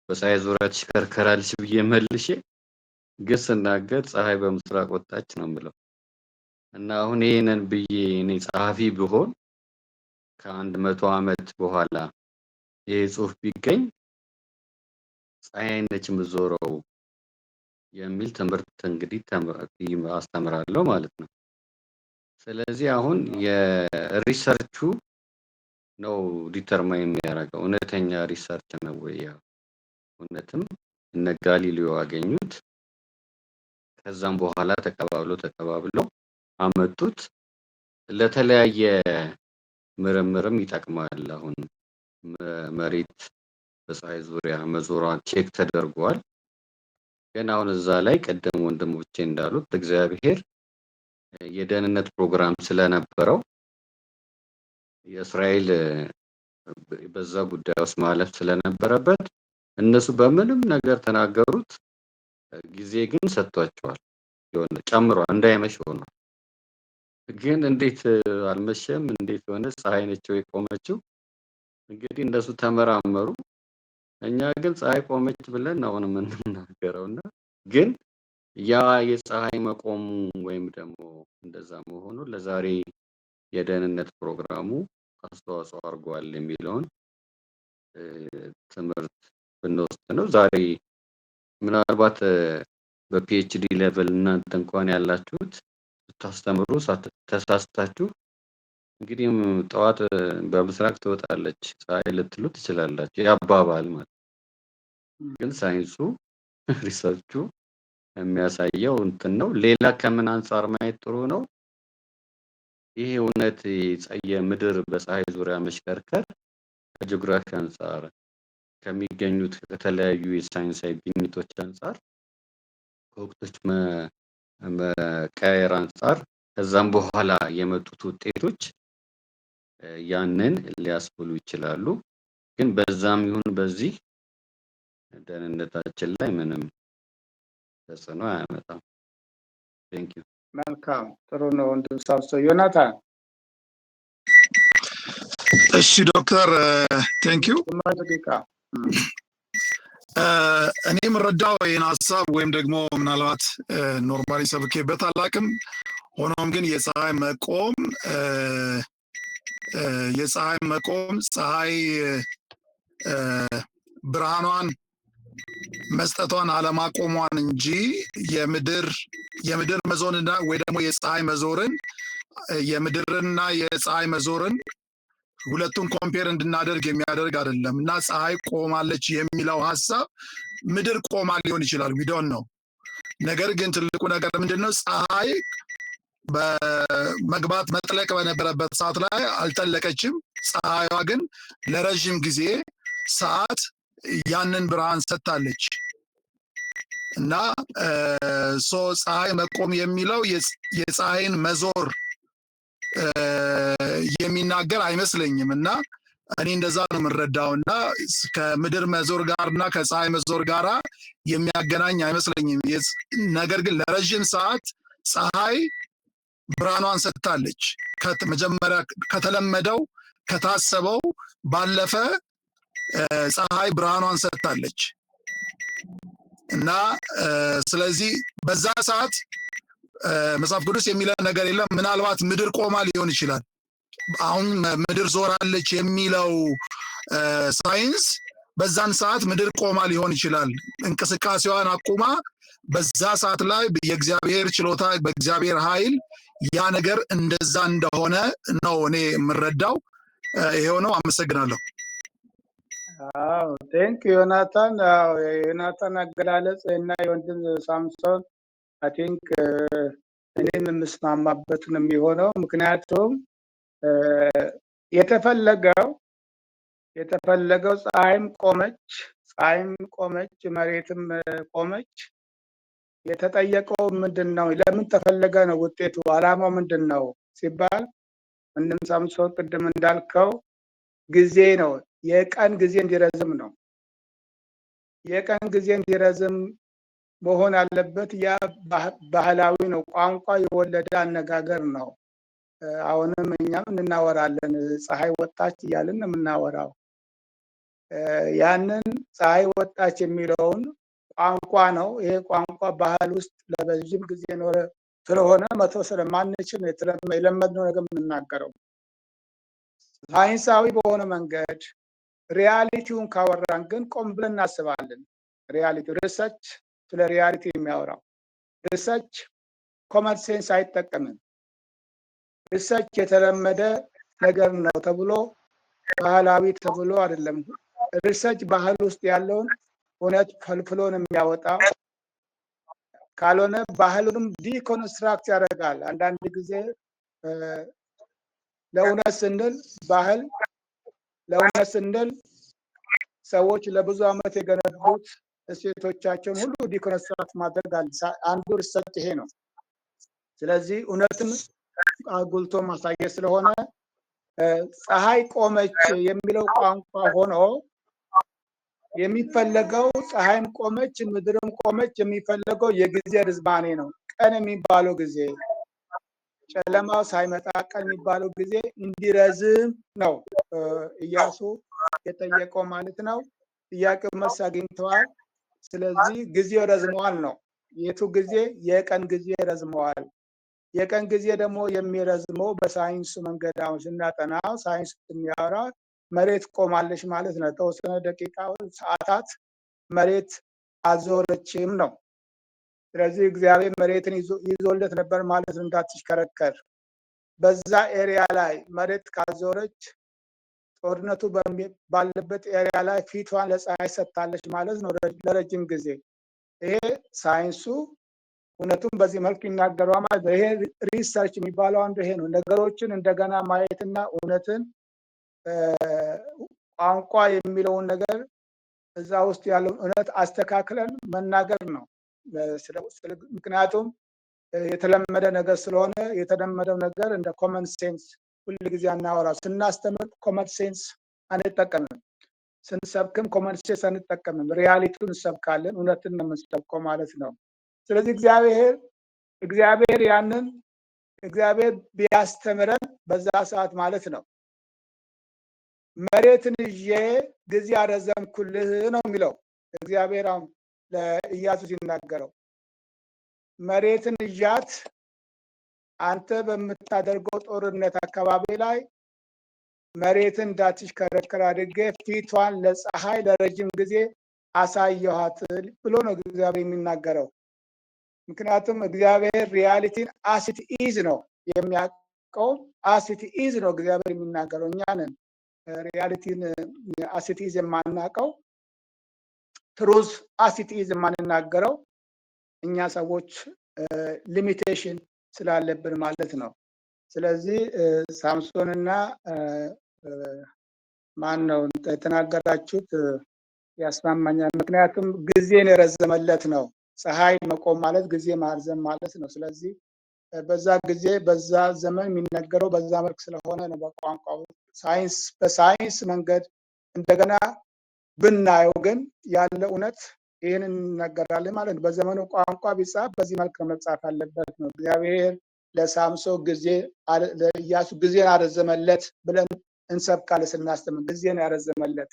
በፀሐይ ዙሪያ ትሽከረከራለች ብዬ መልሼ ግን ስናገር ፀሐይ በምስራቅ ወጣች ነው የምለው። እና አሁን ይሄንን ብዬ እኔ ጸሐፊ ብሆን ከ100 ዓመት በኋላ ይሄ ጽሁፍ ቢገኝ ፀሐይ ነች የምትዞረው የሚል ትምህርት እንግዲህ አስተምራለሁ ማለት ነው። ስለዚህ አሁን የሪሰርቹ ነው ዲተርማይን የሚያደርገው እውነተኛ ሪሰርች ነው ወይ? እውነትም እነ ጋሊሊዮ አገኙት። ከዛም በኋላ ተቀባብለው አመጡት። ለተለያየ ምርምርም ይጠቅማል። አሁን መሬት በፀሐይ ዙሪያ መዞሯን ቼክ ተደርጓል። ግን አሁን እዛ ላይ ቀደም ወንድሞቼ እንዳሉት እግዚአብሔር የደህንነት ፕሮግራም ስለነበረው የእስራኤል በዛ ጉዳይ ውስጥ ማለፍ ስለነበረበት እነሱ በምንም ነገር ተናገሩት። ጊዜ ግን ሰጥቷቸዋል። የሆነ ጨምሯል እንዳይመሽ ሆኗል። ግን እንዴት አልመሸም? እንዴት ሆነ? ፀሐይ ነች የቆመችው? እንግዲህ እንደሱ ተመራመሩ። እኛ ግን ፀሐይ ቆመች ብለን አሁን የምንናገረውና ግን ያ የፀሐይ መቆሙ ወይም ደግሞ እንደዛ መሆኑ ለዛሬ የደህንነት ፕሮግራሙ አስተዋጽኦ አድርጓል የሚለውን ትምህርት ብንወስድ ነው። ዛሬ ምናልባት በፒኤችዲ ሌቨል እናንተ እንኳን ያላችሁት ስታስተምሩ ተሳስታችሁ እንግዲህ ጠዋት በምስራቅ ትወጣለች ፀሐይ ልትሉ ትችላላችሁ። ያባባል ማለት ግን ሳይንሱ ሪሰርቹ የሚያሳየው እንትን ነው። ሌላ ከምን አንፃር ማየት ጥሩ ነው? ይሄ እውነት የምድር በፀሐይ ዙሪያ መሽከርከር ከጂኦግራፊ አንጻር ከሚገኙት ከተለያዩ የሳይንሳዊ ግኝቶች አንጻር ከወቅቶች መቀየር አንጻር ከዛም በኋላ የመጡት ውጤቶች ያንን ሊያስብሉ ይችላሉ። ግን በዛም ይሁን በዚህ ደህንነታችን ላይ ምንም ተጽዕኖ አያመጣም። ቴንክ ዩ። መልካም ጥሩ ነው ወንድም ሳምሶን። ዮናታን እሺ ዶክተር ቴንክ ዩ። ደቂቃ እኔ የምረዳው ይህን ሀሳብ ወይም ደግሞ ምናልባት ኖርማሊ ሰብኬበት አላውቅም። ሆኖም ግን የፀሐይ መቆም ፀሐይ ብርሃኗን መስጠቷን አለማቆሟን እንጂ የምድር መዞንና ወይ ደግሞ የፀሐይ መዞርን የምድርና የፀሐይ መዞርን ሁለቱን ኮምፔር እንድናደርግ የሚያደርግ አይደለም እና ፀሐይ ቆማለች የሚለው ሀሳብ ምድር ቆማ ሊሆን ይችላል ዊዶን ነው። ነገር ግን ትልቁ ነገር ምንድነው? ፀሐይ በመግባት መጥለቅ በነበረበት ሰዓት ላይ አልጠለቀችም። ፀሐይዋ ግን ለረዥም ጊዜ ሰዓት ያንን ብርሃን ሰጥታለች እና ፀሐይ መቆም የሚለው የፀሐይን መዞር የሚናገር አይመስለኝም እና እኔ እንደዛ ነው የምረዳው እና ከምድር መዞር ጋርና ከፀሐይ መዞር ጋር የሚያገናኝ አይመስለኝም። ነገር ግን ለረዥም ሰዓት ፀሐይ ብርሃኗን ሰጥታለች። መጀመሪያ ከተለመደው ከታሰበው ባለፈ ፀሐይ ብርሃኗን ሰጥታለች እና ስለዚህ በዛ ሰዓት መጽሐፍ ቅዱስ የሚለው ነገር የለም። ምናልባት ምድር ቆማ ሊሆን ይችላል። አሁን ምድር ዞራለች የሚለው ሳይንስ በዛን ሰዓት ምድር ቆማ ሊሆን ይችላል። እንቅስቃሴዋን አቁማ በዛ ሰዓት ላይ የእግዚአብሔር ችሎታ በእግዚአብሔር ኃይል ያ ነገር እንደዛ እንደሆነ ነው እኔ የምረዳው። ይሄው ነው። አመሰግናለሁ። ቴንክ ዮናታን። ዮናታን አገላለጽ እና የወንድም ሳምሶን አይ ቲንክ እኔም የምስማማበት ነው የሚሆነው። ምክንያቱም የተፈለገው ፀሐይም ቆመች መሬትም ቆመች። የተጠየቀው ምንድን ነው? ለምን ተፈለገ ነው ውጤቱ። አላማው ምንድን ነው ሲባል ወንድም ሳምሶን ቅድም እንዳልከው ጊዜ ነው። የቀን ጊዜ እንዲረዝም ነው። የቀን ጊዜ እንዲረዝም መሆን አለበት። ያ ባህላዊ ነው። ቋንቋ የወለደ አነጋገር ነው። አሁንም እኛም እናወራለን ፀሐይ ወጣች እያልን የምናወራው ያንን ፀሐይ ወጣች የሚለውን ቋንቋ ነው። ይሄ ቋንቋ ባህል ውስጥ ለረጅም ጊዜ ኖረ ስለሆነ መቶ ስለማንችል የለመድነው ነገር የምናገረው። ሳይንሳዊ በሆነ መንገድ ሪያሊቲውን ካወራን ግን ቆም ብለን እናስባለን። ሪያሊቲ ሪሰርች ስለ ሪያሊቲ የሚያወራው ሪሰርች ኮመን ሴንስ አይጠቀምም። ሪሰርች የተለመደ ነገር ነው ተብሎ ባህላዊ ተብሎ አይደለም። ሪሰርች ባህል ውስጥ ያለውን እውነት ፈልፍሎ ነው የሚያወጣው። ካልሆነ ባህሉንም ዲኮንስትራክት ያደርጋል። አንዳንድ ጊዜ ለእውነት ስንል ሰዎች ለብዙ ዓመት የገነቡት እሴቶቻቸውን ሁሉ ዲኮንስትራክት ማድረግ አንዱ ሪሰርች ይሄ ነው። ስለዚህ እውነትን አጉልቶ ማሳየት ስለሆነ ፀሐይ ቆመች የሚለው ቋንቋ ሆኖ የሚፈለገው ፀሐይም ቆመች ምድርም ቆመች የሚፈለገው የጊዜ ርዝማኔ ነው። ቀን የሚባለው ጊዜ ጨለማው ሳይመጣ ቀን የሚባለው ጊዜ እንዲረዝም ነው ኢያሱ የጠየቀው ማለት ነው። ጥያቄው መልስ አግኝተዋል። ስለዚህ ጊዜው ረዝመዋል ነው። የቱ ጊዜ? የቀን ጊዜ ረዝመዋል። የቀን ጊዜ ደግሞ የሚረዝመው በሳይንስ መንገድ አሁን ስናጠናው ሳይንስ የሚያወራ መሬት ቆማለች ማለት ነው። ተወሰነ ደቂቃ ሰዓታት መሬት አዞረችም ነው። ስለዚህ እግዚአብሔር መሬትን ይዞለት ነበር ማለት እንዳትሽከረከር። በዛ ኤሪያ ላይ መሬት ካዞረች ጦርነቱ ባለበት ኤሪያ ላይ ፊቷን ለፀሐይ ሰጥታለች ማለት ነው ለረጅም ጊዜ። ይሄ ሳይንሱ እውነቱን በዚህ መልክ ይናገረዋል ማለት ነው። ይሄ ሪሰርች የሚባለው አንዱ ይሄ ነው። ነገሮችን እንደገና ማየትና እውነትን ቋንቋ የሚለውን ነገር እዛ ውስጥ ያለውን እውነት አስተካክለን መናገር ነው። ምክንያቱም የተለመደ ነገር ስለሆነ የተለመደው ነገር እንደ ኮመን ሴንስ ሁሉ ጊዜ አናወራ። ስናስተምር ኮመን ሴንስ አንጠቀምም፣ ስንሰብክም ኮመን ሴንስ አንጠቀምም። ሪያሊቲውን እንሰብካለን፣ እውነትን ነው የምንሰብከው ማለት ነው። ስለዚህ እግዚአብሔር ያንን እግዚአብሔር ቢያስተምረን በዛ ሰዓት ማለት ነው መሬትን ይዤ ጊዜ አረዘምኩልህ ነው የሚለው እግዚአብሔር አሁን ለኢያሱ ሲናገረው መሬትን ይዣት አንተ በምታደርገው ጦርነት አካባቢ ላይ መሬትን እንዳትሽከረከር አድርጌ ፊቷን ለፀሐይ ለረጅም ጊዜ አሳየኋት ብሎ ነው እግዚአብሔር የሚናገረው። ምክንያቱም እግዚአብሔር ሪያሊቲን አሲት ኢዝ ነው የሚያውቀው፣ አሲት ኢዝ ነው እግዚአብሔር የሚናገረው። እኛ ነን ሪያሊቲን አሲት ኢዝ የማናውቀው፣ ትሩዝ አሲት ኢዝ የማንናገረው እኛ ሰዎች ሊሚቴሽን ስላለብን ማለት ነው። ስለዚህ ሳምሶንና ማን ነው የተናገራችሁት ያስማማኛል። ምክንያቱም ጊዜን የረዘመለት ነው። ፀሐይ መቆም ማለት ጊዜ ማርዘም ማለት ነው። ስለዚህ በዛ ጊዜ በዛ ዘመን የሚነገረው በዛ መልክ ስለሆነ ነው። በቋንቋው ሳይንስ በሳይንስ መንገድ እንደገና ብናየው ግን ያለ እውነት ይህን እንነገራለን ማለት ነው። በዘመኑ ቋንቋ ቢጻፍ በዚህ መልክ መጻፍ አለበት ነው። እግዚአብሔር ለሳምሶን ጊዜ ለኢያሱ ጊዜን አረዘመለት ብለን እንሰብካለን ስናስተምር። ጊዜን ያረዘመለት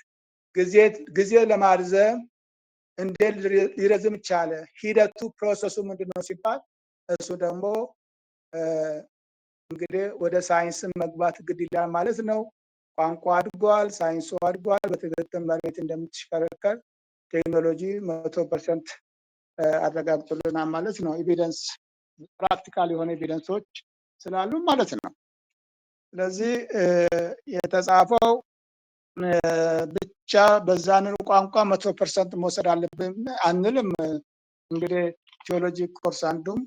ጊዜ ለማርዘም እንዴት ሊረዝም ቻለ? ሂደቱ ፕሮሰሱ ምንድነው ሲባል እሱ ደግሞ እንግዲህ ወደ ሳይንስ መግባት ግድ ይላል ማለት ነው። ቋንቋ አድጓል፣ ሳይንሱ አድጓል። በትክክል መሬት እንደምትሽከረከር ቴክኖሎጂ 100% አረጋግጦልናል ማለት ነው። ኤቪደንስ ፕራክቲካል የሆነ ኤቪደንሶች ስላሉ ማለት ነው። ስለዚህ የተጻፈው ብቻ በዛንን ቋንቋ 100% መውሰድ አለብን አንልም። እንግዲህ ቴዎሎጂ ኮርስ አንዱም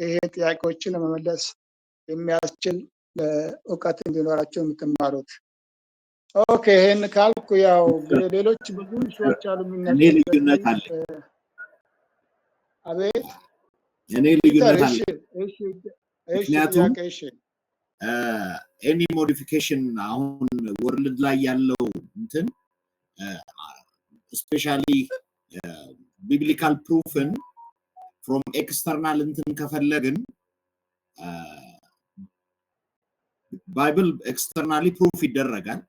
ይሄ ጥያቄዎችን ለመመለስ የሚያስችል እውቀት እንዲኖራቸው የምትማሩት። ኦኬ ይሄን ካልኩ ያው ሌሎች ብዙ ሰዎች አሉ እኔ ልዩነት አለ። አቤት እኔ ልዩነት አለ። እሺ ምክንያቱም ኤኒ ሞዲፊኬሽን አሁን ወርልድ ላይ ያለው እንትን ስፔሻሊ ቢብሊካል ፕሩፍን ፍሮም ኤክስተርናል እንትን ከፈለግን ባይብል ኤክስተርናሊ ፕሩፍ ይደረጋል።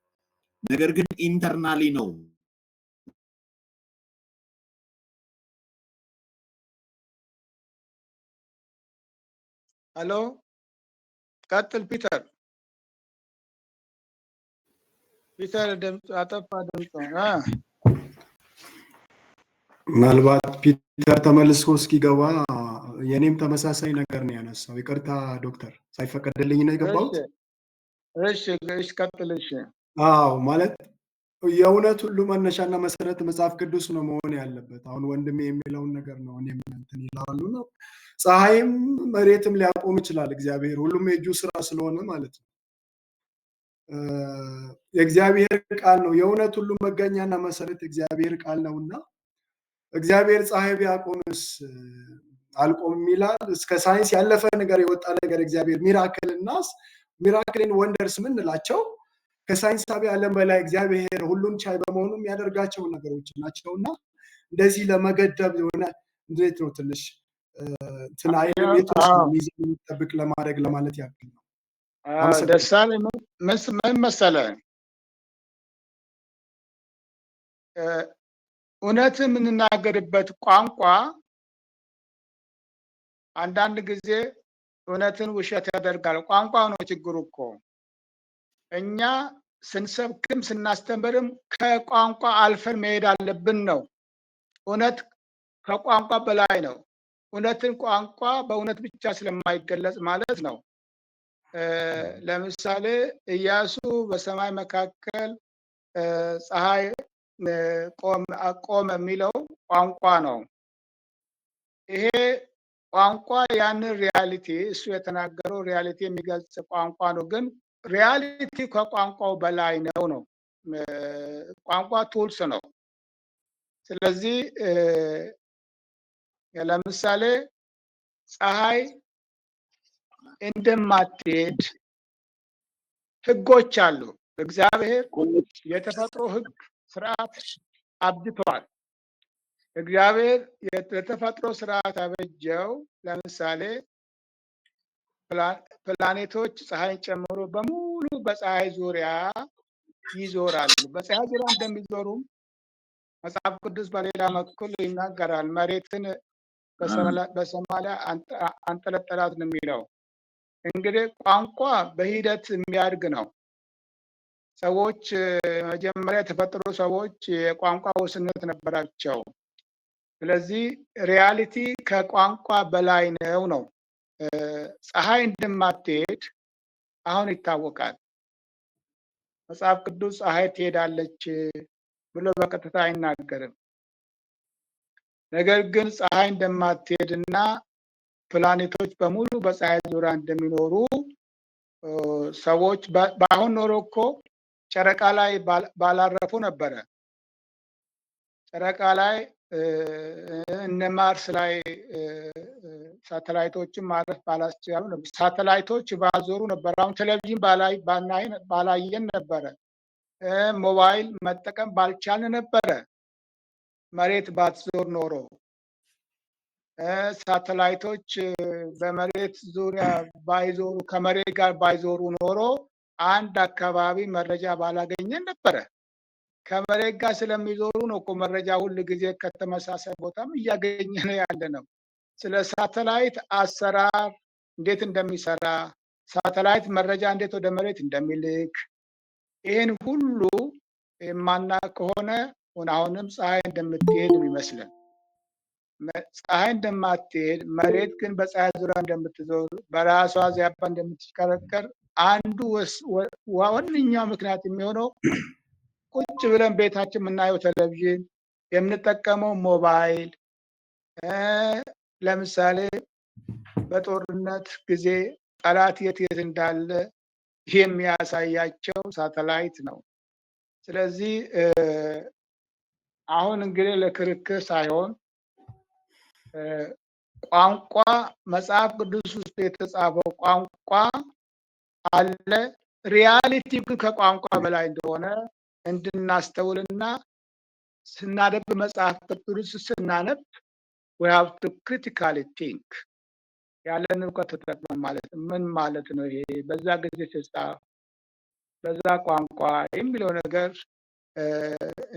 ነገር ግን ኢንተርናሊ ነው ሄሎ ቀጥል ፒተር ድምፅ አጠፋ ድምፅ ምናልባት ፒተር ተመልሶ እስኪገባ የኔም ተመሳሳይ ነገር ነው ያነሳው። ይቅርታ ዶክተር ሳይፈቀድልኝ ነው የገባሁት። እሺ ቀጥል። እሺ አዎ ማለት የእውነት ሁሉ መነሻና መሰረት መጽሐፍ ቅዱስ ነው መሆን ያለበት። አሁን ወንድሜ የሚለውን ነገር ነው እኔም እንትን ይላሉ ነው። ፀሐይም መሬትም ሊያቆም ይችላል እግዚአብሔር፣ ሁሉም የእጁ ስራ ስለሆነ ማለት ነው። የእግዚአብሔር ቃል ነው የእውነት ሁሉ መገኛና መሰረት የእግዚአብሔር ቃል ነውና እግዚአብሔር ፀሐይ ቢያቆምስ አልቆም ይላል። እስከ ሳይንስ ያለፈ ነገር የወጣ ነገር እግዚአብሔር ሚራክልን ወንደርስ ምንላቸው ከሳይንሳዊ ዓለም በላይ እግዚአብሔር ሁሉን ቻይ በመሆኑ የሚያደርጋቸው ነገሮች ናቸውና እንደዚህ ለመገደብ የሆነ እንዴት ነው ትንሽ እንትን አይደለም ሚዛን የሚጠብቅ ለማድረግ ለማለት ያክል ነው። ደሳሌ ምን መሰለህ እውነት የምንናገርበት ቋንቋ አንዳንድ ጊዜ እውነትን ውሸት ያደርጋል። ቋንቋ ነው ችግሩ እኮ። እኛ ስንሰብክም ስናስተምርም ከቋንቋ አልፈን መሄድ አለብን ነው። እውነት ከቋንቋ በላይ ነው። እውነትን ቋንቋ በእውነት ብቻ ስለማይገለጽ ማለት ነው። ለምሳሌ ኢያሱ በሰማይ መካከል ፀሐይ ቆመ የሚለው ቋንቋ ነው። ይሄ ቋንቋ ያንን ሪያሊቲ እሱ የተናገረው ሪያሊቲ የሚገልጽ ቋንቋ ነው። ግን ሪያሊቲ ከቋንቋው በላይ ነው። ቋንቋ ቱልስ ነው። ስለዚህ ለምሳሌ ፀሐይ እንደማትሄድ ህጎች አሉ። እግዚአብሔር የተፈጥሮ ህግ ስርዓት አብጅቷል። እግዚአብሔር የተፈጥሮ ስርዓት አበጀው። ለምሳሌ ፕላኔቶች ፀሐይን ጨምሮ በሙሉ በፀሐይ ዙሪያ ይዞራሉ። በፀሐይ ዙሪያ እንደሚዞሩም መጽሐፍ ቅዱስ በሌላ በኩል ይናገራል። መሬትን በሰማይ ላይ አንጠለጠላት ነው የሚለው። እንግዲህ ቋንቋ በሂደት የሚያድግ ነው። ሰዎች መጀመሪያ የተፈጠሩ ሰዎች የቋንቋ ውስንነት ነበራቸው። ስለዚህ ሪያሊቲ ከቋንቋ በላይ ነው። ፀሐይ እንደማትሄድ አሁን ይታወቃል። መጽሐፍ ቅዱስ ፀሐይ ትሄዳለች ብሎ በቀጥታ አይናገርም። ነገር ግን ፀሐይ እንደማትሄድና ፕላኔቶች በሙሉ በፀሐይ ዙሪያ እንደሚኖሩ ሰዎች በአሁን ኖሮ እኮ ጨረቃ ላይ ባላረፉ ነበረ። ጨረቃ ላይ እነ ማርስ ላይ ሳተላይቶችን ማረፍ ባላስቻሉ ነበር። ሳተላይቶች ባዞሩ ነበር። አሁን ቴሌቪዥን ባላየን ነበረ። ሞባይል መጠቀም ባልቻልን ነበረ። መሬት ባትዞር ኖሮ ሳተላይቶች በመሬት ዙሪያ ባይዞሩ ከመሬት ጋር ባይዞሩ ኖሮ አንድ አካባቢ መረጃ ባላገኘን ነበረ። ከመሬት ጋር ስለሚዞሩ ነው እኮ መረጃ ሁል ጊዜ ከተመሳሳይ ቦታም እያገኘን ያለ ነው። ስለ ሳተላይት አሰራር እንዴት እንደሚሰራ፣ ሳተላይት መረጃ እንዴት ወደ መሬት እንደሚልክ ይህን ሁሉ የማናውቅ ከሆነ አሁንም ፀሐይ እንደምትሄድ የሚመስለን። ፀሐይ እንደማትሄድ መሬት ግን በፀሐይ ዙሪያ እንደምትዞር በራሷ ዚያባ እንደምትሽከረከር አንዱ ዋነኛው ምክንያት የሚሆነው ቁጭ ብለን ቤታችን የምናየው ቴሌቪዥን፣ የምንጠቀመው ሞባይል፣ ለምሳሌ በጦርነት ጊዜ ጠላት የት እንዳለ የሚያሳያቸው ሳተላይት ነው። ስለዚህ አሁን እንግዲህ ለክርክር ሳይሆን ቋንቋ መጽሐፍ ቅዱስ ውስጥ የተጻፈው ቋንቋ አለ። ሪያሊቲ ግን ከቋንቋ በላይ እንደሆነ እንድናስተውልና ስናነብ መጽሐፍ ቅዱስ ስናነብ we have to critically think ያለን እውቀት ተጠቅመን ማለት ምን ማለት ነው ይሄ በዛ ጊዜ ተጻፈ በዛ ቋንቋ የሚለው ነገር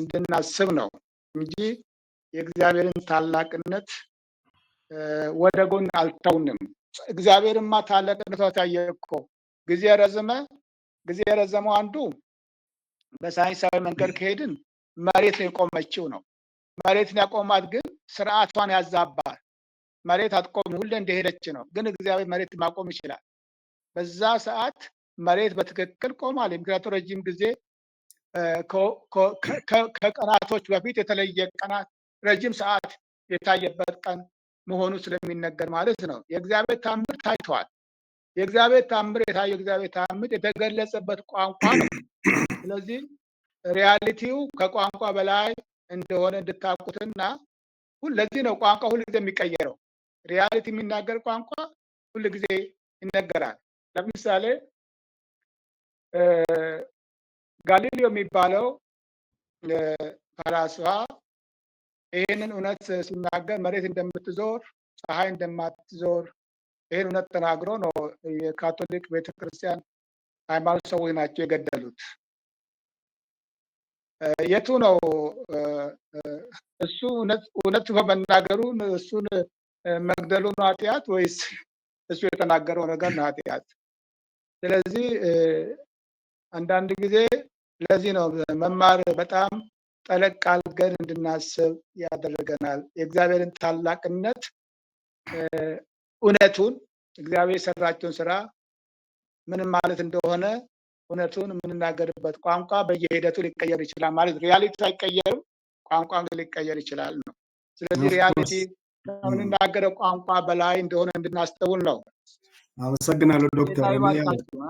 እንድናስብ ነው እንጂ የእግዚአብሔርን ታላቅነት ወደ ጎን አልተውንም። እግዚአብሔርማ ታላቅነቱ ታየ እኮ ጊዜ ረዘመው አንዱ በሳይንሳዊ መንገድ ከሄድን መሬት ላይ ቆመችው ነው። መሬትን ያቆማት ግን ስርዓቷን ያዛባል። መሬት አትቆም፣ ሁሌ እንደሄደች ነው። ግን እግዚአብሔር መሬት ማቆም ይችላል። በዛ ሰዓት መሬት በትክክል ቆማል። ምክንያቱም ረጅም ጊዜ ከቀናቶች በፊት የተለየ ቀናት ረጅም ሰዓት የታየበት ቀን መሆኑ ስለሚነገር ማለት ነው። የእግዚአብሔር ታምር ታይቷል። የእግዚአብሔር ታምር የታየው እግዚአብሔር ታምር የተገለጸበት ቋንቋ ነው። ስለዚህ ሪያሊቲው ከቋንቋ በላይ እንደሆነ እንድታውቁትና ለዚህ ነው ቋንቋ ሁሉ ጊዜ የሚቀየረው። ሪያሊቲ የሚናገር ቋንቋ ሁሉ ጊዜ ይነገራል። ለምሳሌ ጋሊሌዮ የሚባለው ፈላስፋ ይህንን እውነት ሲናገር መሬት እንደምትዞር ፀሐይ እንደማትዞር ይህን እውነት ተናግሮ ነው የካቶሊክ ቤተክርስቲያን ሃይማኖት ሰዎች ናቸው የገደሉት። የቱ ነው እሱ እውነት በመናገሩ እሱን መግደሉ ነው ኃጢአት ወይስ እሱ የተናገረው ነገር ነው ኃጢአት? ስለዚህ አንዳንድ ጊዜ ለዚህ ነው መማር በጣም ጠለቅ አድርገን እንድናስብ ያደረገናል። የእግዚአብሔርን ታላቅነት እውነቱን እግዚአብሔር የሰራቸውን ስራ ምንም ማለት እንደሆነ እውነቱን የምንናገርበት ቋንቋ በየሂደቱ ሊቀየር ይችላል ማለት ሪያሊቲ አይቀየርም፣ ቋንቋ ሊቀየር ይችላል ነው። ስለዚህ ሪያሊቲ ከምንናገረው ቋንቋ በላይ እንደሆነ እንድናስተውል ነው። አመሰግናለሁ ጌታ ዶክተር። ይባርካችሁ።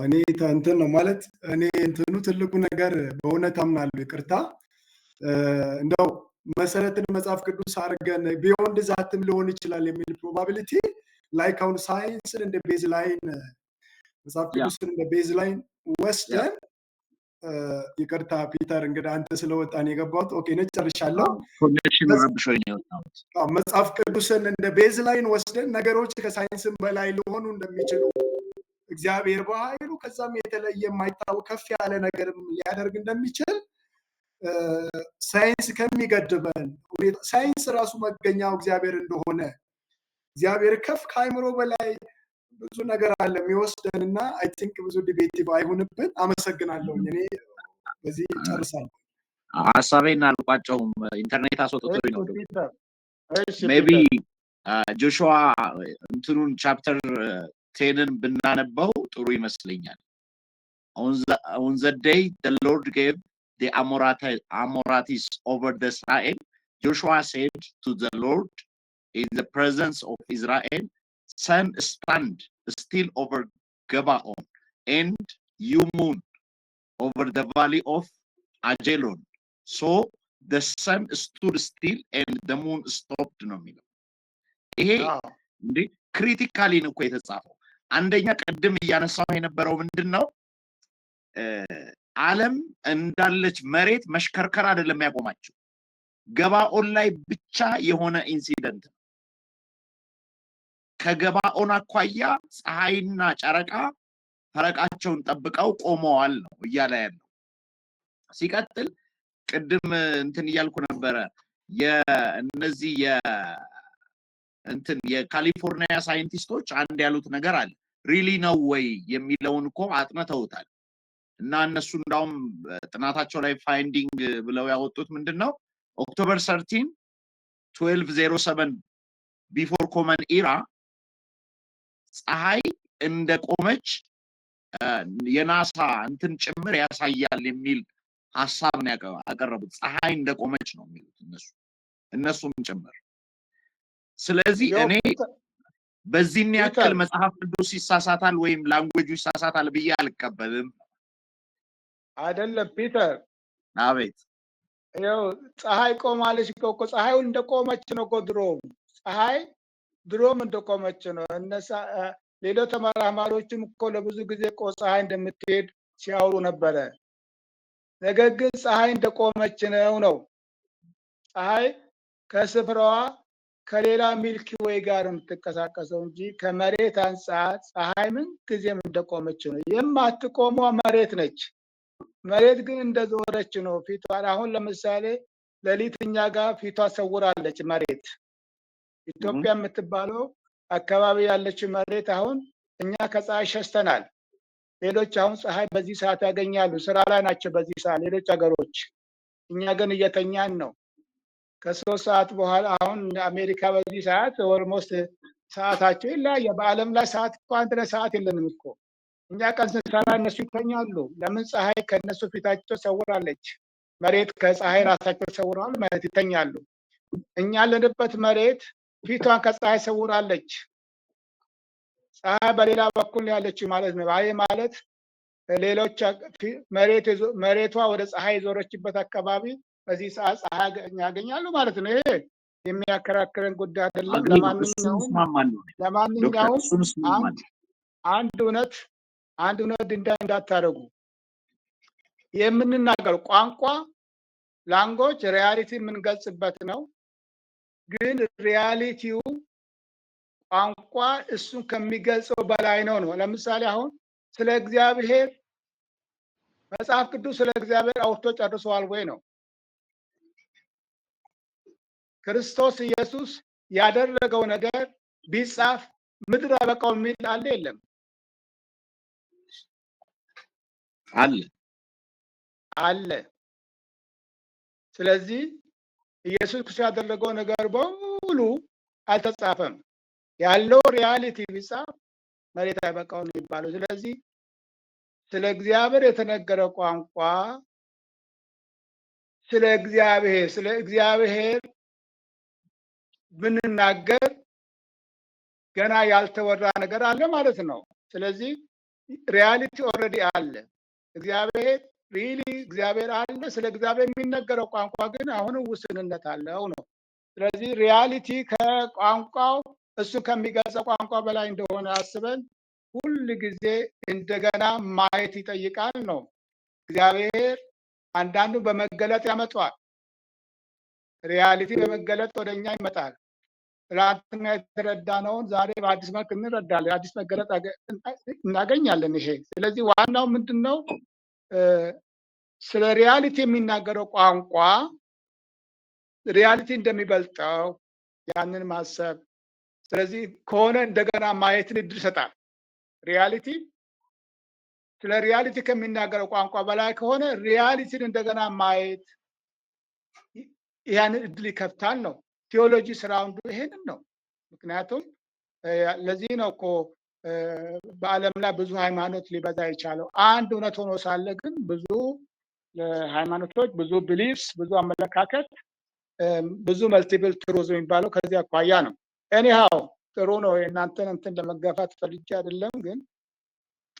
እኔ እንትን ነው ማለት እኔ እንትኑ ትልቁ ነገር በእውነት አምናለሁ። ይቅርታ እንደው መሰረትን መጽሐፍ ቅዱስ አድርገን ቢዮንድ ዛትም ሊሆን ይችላል የሚል ፕሮባቢሊቲ ላይክ አሁን ሳይንስን እንደ ቤዝ ላይን መጽሐፍ ቅዱስን እንደ ቤዝ ላይን ወስደን ይቅርታ ፒተር እንግዲህ አንተ ስለወጣን የገባሁት ኦኬ ነኝ ጨርሻለሁ። ኮኔክሽን ረብሾኝ ነው የወጣሁት። መጽሐፍ ቅዱስን እንደ ቤዝ ላይን ወስደን ነገሮች ከሳይንስም በላይ ሊሆኑ እንደሚችሉ እግዚአብሔር በኃይሉ ከዛም የተለየ የማይታወቅ ከፍ ያለ ነገርም ሊያደርግ እንደሚችል ሳይንስ ከሚገድበን ሳይንስ ራሱ መገኛው እግዚአብሔር እንደሆነ እግዚአብሔር ከፍ ከአይምሮ በላይ ብዙ ነገር አለ የሚወስደን እና አይ ቲንክ ብዙ ዲቤቲቭ አይሆንብን። አመሰግናለሁ። እኔ በዚህ ጨርሳለሁ። ሀሳቤን አልቋጨውም፣ ኢንተርኔት አስወጥቶኝ ነው። እሺ ሜቢ ጆሹዋ እንትኑን ቻፕተር 10ን ብናነበው ጥሩ ይመስለኛል። On the day the Lord gave the Amorites over the Israel, Joshua said to the Lord in the presence of Israel, sun stand still over Gabaon, and you moon over the valley of Ajalon. So the sun stood still and the moon stopped ነው የሚለው። ይሄ እንዴ ክሪቲካሊ ነው እኮ የተጻፈው። አንደኛ ቀደም እያነሳው የነበረው ምንድነው ዓለም እንዳለች መሬት መሽከርከር አይደለም ያቆማቸው፣ ገባኦን ላይ ብቻ የሆነ ኢንሲደንት ነው። ከገባኦን አኳያ ፀሐይና ጨረቃ ፈረቃቸውን ጠብቀው ቆመዋል ነው እያለ ያለው። ሲቀጥል ቅድም እንትን እያልኩ ነበረ የእነዚህ የካሊፎርኒያ ሳይንቲስቶች አንድ ያሉት ነገር አለ። ሪሊ ነው ወይ የሚለውን እኮ አጥንተውታል። እና እነሱ እንዳውም ጥናታቸው ላይ ፋይንዲንግ ብለው ያወጡት ምንድነው ኦክቶበር 13 1207 ቢፎር ኮመን ኢራ ፀሐይ እንደቆመች የናሳ እንትን ጭምር ያሳያል የሚል ሐሳብ ነው ያቀረቡት። ፀሐይ እንደቆመች ነው የሚሉት እነሱም ጭምር። ስለዚህ እኔ በዚህን ያክል መጽሐፍ ቅዱስ ይሳሳታል ወይም ላንጉዌጁ ይሳሳታል ብዬ አልቀበልም። አይደለም ፒተር። አቤት። ያው ፀሐይ ቆማለች እኮ ፀሐዩ እንደቆመች ነው እኮ ፀሐይ ድሮም እንደቆመች ነው። እነሳ ሌሎች ተመራማሪዎችም እኮ ለብዙ ጊዜ እኮ ፀሐይ እንደምትሄድ ሲያወሩ ነበረ። ነገር ግን ፀሐይ እንደቆመች ነው። ፀሐይ ከስፍራዋ ከሌላ ሚልኪ ዌይ ጋር የምትንቀሳቀሰው እንጂ ከመሬት አንጻር ፀሐይ ምን ጊዜም እንደቆመች ነው። የማትቆመው መሬት ነች። መሬት ግን እንደዞረች ነው ፊቷን። አሁን ለምሳሌ ሌሊት እኛ ጋር ፊቷ ሰውራለች መሬት። ኢትዮጵያ የምትባለው አካባቢ ያለች መሬት አሁን እኛ ከፀሐይ ሸሽተናል። ሌሎች አሁን ፀሐይ በዚህ ሰዓት ያገኛሉ፣ ስራ ላይ ናቸው በዚህ ሰዓት ሌሎች ሀገሮች። እኛ ግን እየተኛን ነው። ከ3 ሰዓት በኋላ አሁን አሜሪካ በዚህ ሰዓት ኦልሞስት ሰዓታቸው ይለያያል። በዓለም ላይ ሰዓት እኮ አንድ ላይ ሰዓት የለንም እኮ። እኛ ቀን ስንሰራ እነሱ ይተኛሉ። ለምን? ፀሐይ ከነሱ ፊታቸው ሰውራለች። መሬት ከፀሐይ ራሳቸው ሰውረዋል ማለት ይተኛሉ። እኛ ያለንበት መሬት ፊቷን ከፀሐይ ሰውራለች። ፀሐይ በሌላ በኩል ያለች ማለት ነው። አይ ማለት ሌሎች መሬቷ ወደ ፀሐይ የዞረችበት አካባቢ በዚህ ሰዓት ፀሐይ ያገኛሉ ማለት ነው። ይሄ የሚያከራክረን ጉዳይ አይደለም። ለማንኛውም አንድ እውነት እንዳታደርጉ የምንናገር ቋንቋ ላንጎጅ ሪያሊቲ የምንገልጽበት ነው። ግን ሪያሊቲው ቋንቋ እሱን ከሚገልጸው በላይ ነው። ለምሳሌ አሁን ስለ እግዚአብሔር መጽሐፍ ቅዱስ ስለ እግዚአብሔር አውርቶ ጨርሰዋል ወይ ነው? ክርስቶስ ኢየሱስ ያደረገው ነገር ቢጻፍ ምድር አበቃው የሚል አለ የለም? አለ። ስለዚህ ኢየሱስ ክርስቶስ ያደረገው ነገር በሙሉ አልተጻፈም። ያለው ሪያሊቲ ቢጻፍ መሬት አይበቃው ነው የሚባለው። ስለዚህ ስለ እግዚአብሔር የተነገረ ቋንቋ ስለ እግዚአብሔር ብንናገር ገና ያልተወራ ነገር አለ ማለት ነው። ስለዚህ ሪያሊቲ ኦልሬዲ አለ። እግዚአብሔር ሪሊ እግዚአብሔር አለ። ስለ እግዚአብሔር የሚነገረው ቋንቋ ግን አሁንም ውስንነት አለው ነው። ስለዚህ ሪያሊቲ ከቋንቋው እሱ ከሚገልጸው ቋንቋ በላይ እንደሆነ አስበን ሁል ጊዜ እንደገና ማየት ይጠይቃል ነው። እግዚአብሔር አንዳንዱ በመገለጥ ያመጣዋል። ሪያሊቲ በመገለጥ ወደኛ ይመጣል። ትናንትና የተረዳነውን ዛሬ በአዲስ መልክ እንረዳለን። አዲስ መገለጥ እናገኛለን። ይሄ ስለዚህ ዋናው ምንድን ነው? ስለ ሪያሊቲ የሚናገረው ቋንቋ ሪያሊቲ እንደሚበልጠው ያንን ማሰብ። ስለዚህ ከሆነ እንደገና ማየትን እድል ይሰጣል። ሪያሊቲ ስለ ሪያሊቲ ከሚናገረው ቋንቋ በላይ ከሆነ ሪያሊቲን እንደገና ማየት ያንን እድል ይከፍታል ነው። ቴዎሎጂ ስራው ይሄንን ነው። ምክንያቱም ለዚህ ነው እኮ በዓለም ላይ ብዙ ሃይማኖት ሊበዛ የቻለው። አንድ እውነት ሆኖ ሳለ ግን ብዙ ሃይማኖቶች፣ ብዙ ቢሊፍስ፣ ብዙ አመለካከት፣ ብዙ መልቲፕል ትሩዝ የሚባለው ከዚህ አኳያ ነው። ኤኒሃው ጥሩ ነው። የእናንተን እንትን ለመጋፋት ፈልጌ አይደለም፣ ግን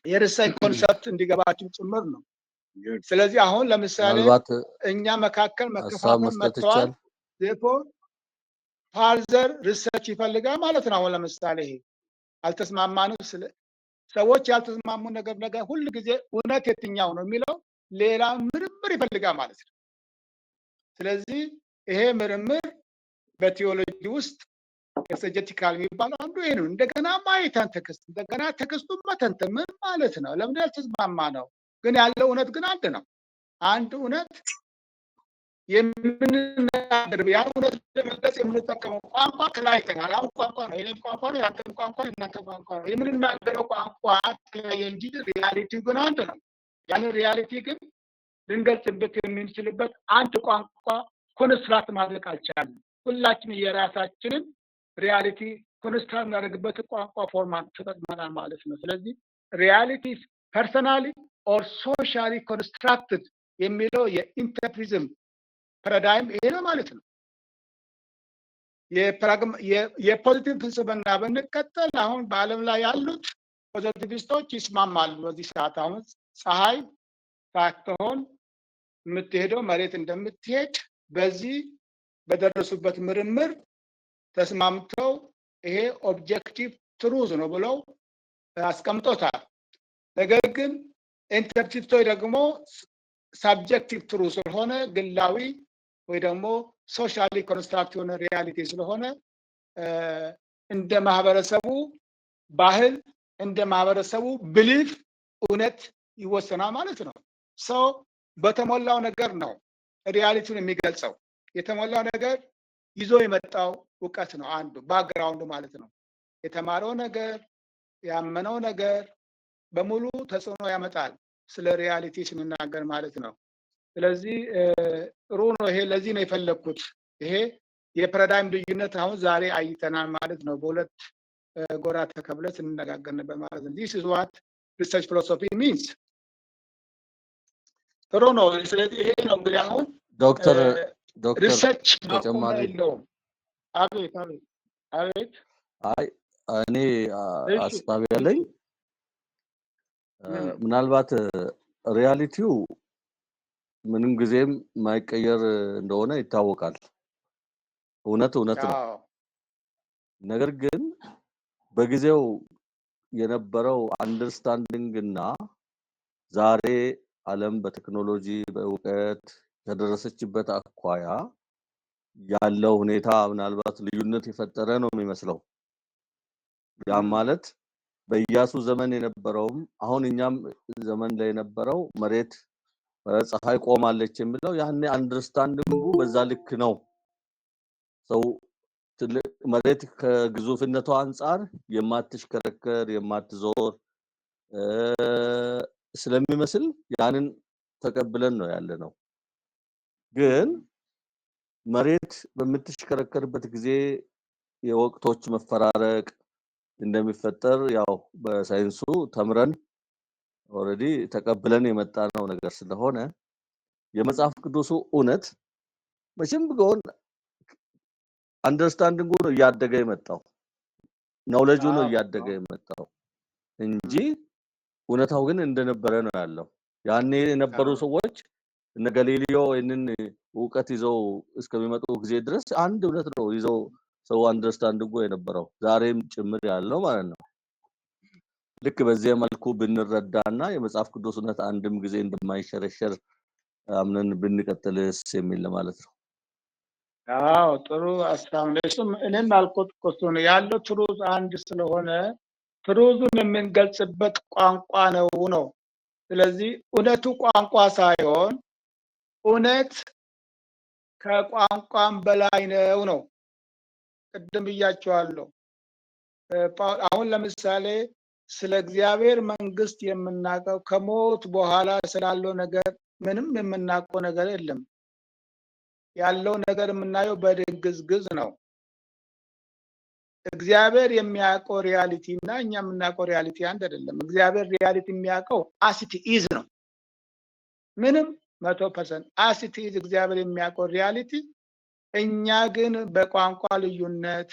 የርዕሳዊ ኮንሰፕት እንዲገባችሁ ጭምር ነው። ስለዚህ አሁን ለምሳሌ እኛ መካከል መከፋፈል መጥተዋል። ዜርፎር ፋርዘር ሪሰርች ይፈልጋል ማለት ነው። አሁን ለምሳሌ ይሄ አልተስማማንም። ሰዎች ያልተስማሙ ነገር ሁል ጊዜ እውነት የትኛው ነው የሚለው ሌላ ምርምር ይፈልጋል ማለት ነው። ስለዚህ ይሄ ምርምር በቲዮሎጂ ውስጥ ኤክሰጀቲካል የሚባለው አንዱ ይሄ ነው። እንደገና ማየትን ተክስት እንደገና ተክስቱን መተንተን ምን ማለት ነው? ለምን ያልተስማማ ነው? ግን ያለው እውነት ግን አንድ ነው። አንድ እውነት የምንናገር ያ እውነት ለመግለጽ የምንጠቀመው ቋንቋ ተለያይተናል። አሁን ቋንቋ ነው፣ የኔም ቋንቋ ነው፣ ያንተም ቋንቋ ነው፣ የእናንተም ቋንቋ ነው። የምንናገረው ቋንቋ ተለያየ እንጂ ሪያሊቲው ግን አንድ ነው። ያንን ሪያሊቲ ግን ልንገልጽበት የምንችልበት አንድ ቋንቋ ኮንስትራክት ማድረግ አልቻልንም። ሁላችን የራሳችንን ሪያሊቲ ኮንስትራክት እናደርግበት ቋንቋ ፎርማት ተጠቅመናል ማለት ነው። ስለዚህ ሪያሊቲ ፐርሰናሊ ኦር ሶሻሊ ኮንስትራክትድ የሚለው የኢንተርፕሪዝም ፓራዳይም ይሄ ነው ማለት ነው። የፖዚቲቭ ፍልስፍና ብንቀጠል አሁን በዓለም ላይ ያሉት ፖዚቲቪስቶች ይስማማሉ። በዚህ ሰዓት አሁን ፀሐይ ሳትሆን የምትሄደው መሬት እንደምትሄድ በዚህ በደረሱበት ምርምር ተስማምተው ይሄ ኦብጀክቲቭ ትሩዝ ነው ብለው አስቀምጦታል። ነገር ግን ኢንተርፕሪቶች ደግሞ ሳብጀክቲቭ ትሩዝ ስለሆነ ግላዊ ወይ ደግሞ ሶሻሊ ኮንስትራክት የሆነ ሪያሊቲ ስለሆነ እንደ ማህበረሰቡ ባህል እንደ ማህበረሰቡ ብሊፍ እውነት ይወሰናል ማለት ነው። ሰው በተሞላው ነገር ነው ሪያሊቲውን የሚገልጸው። የተሞላው ነገር ይዞ የመጣው እውቀት ነው አንዱ ባክግራውንዱ ማለት ነው። የተማረው ነገር ያመነው ነገር በሙሉ ተጽዕኖ ያመጣል ስለ ሪያሊቲ ስንናገር ማለት ነው። ስለዚህ ጥሩ ነው። ይሄ ለዚህ ነው የፈለኩት። ይሄ የፓራዳይም ልዩነት አሁን ዛሬ አይተናል ማለት ነው። በሁለት ጎራ ተከፍለን ስንነጋገር ነበር ማለት ነው። this is what research philosophy means። ጥሩ ነው። ስለዚህ ይሄ ነው እንግዲህ አሁን ዶክተር ሪሰርች ተጨማሪ የለውም። አቤት አቤት አቤት። አይ እኔ ሀሳብ ያለኝ ምናልባት ሪያሊቲው ምንም ጊዜም ማይቀየር እንደሆነ ይታወቃል። እውነት ነው። ነገር ግን በጊዜው የነበረው አንደርስታንዲንግ እና ዛሬ ዓለም በቴክኖሎጂ በእውቀት ከደረሰችበት አኳያ ያለው ሁኔታ ምናልባት ልዩነት የፈጠረ ነው የሚመስለው። ያ ማለት በኢያሱ ዘመን የነበረውም አሁን እኛም ዘመን ላይ የነበረው መሬት ፀሐይ ቆማለች የሚለው ያኔ አንደርስታንዲንጉ በዛ ልክ ነው። ሰው መሬት ከግዙፍነቷ አንፃር የማትሽከረከር የማትዞር ስለሚመስል ያንን ተቀብለን ነው ያለ ነው። ግን መሬት በምትሽከረከርበት ጊዜ የወቅቶች መፈራረቅ እንደሚፈጠር ያው በሳይንሱ ተምረን ኦሬዲ ተቀብለን የመጣነው ነገር ስለሆነ የመጽሐፍ ቅዱሱ እውነት መቼም ቢሆን አንደርስታንዲንጉ ነው እያደገ የመጣው ኖሌጁ ነው እያደገ የመጣው እንጂ እውነታው ግን እንደነበረ ነው ያለው። ያኔ የነበሩ ሰዎች እነ ጋሊሊዮ ይህንን እውቀት ይዘው እስከሚመጡ ጊዜ ድረስ አንድ እውነት ነው ይዘው ሰው አንደርስታንዲንጉ የነበረው ዛሬም ጭምር ያለው ማለት ነው። ልክ በዚህ መልኩ ብንረዳና የመጽሐፍ ቅዱስ እውነት አንድም ጊዜ እንደማይሸረሸር አምነን ብንቀጥልስ የሚል ማለት ነው። አዎ ጥሩ ሀሳብ ነው። እሱም እኔም አልኩት እኮ ነው ያለው ትሩዝ አንድ ስለሆነ ትሩዙን የምንገልጽበት ቋንቋ ነው። ስለዚህ እውነቱ ቋንቋ ሳይሆን እውነት ከቋንቋም በላይ ነው። ቅድም ብያቸዋለሁ። አሁን ለምሳሌ ስለ እግዚአብሔር መንግስት የምናውቀው ከሞት በኋላ ስላለው ነገር ምንም የምናውቀው ነገር የለም። ያለው ነገር የምናየው በድንግዝግዝ ነው። እግዚአብሔር የሚያውቀው ሪያሊቲ እና እኛ የምናውቀው ሪያሊቲ አንድ አይደለም። እግዚአብሔር ሪያሊቲ የሚያውቀው አሲቲ ኢዝ ነው። ምንም 100% አሲቲ ኢዝ እግዚአብሔር የሚያውቀው ሪያሊቲ። እኛ ግን በቋንቋ ልዩነት፣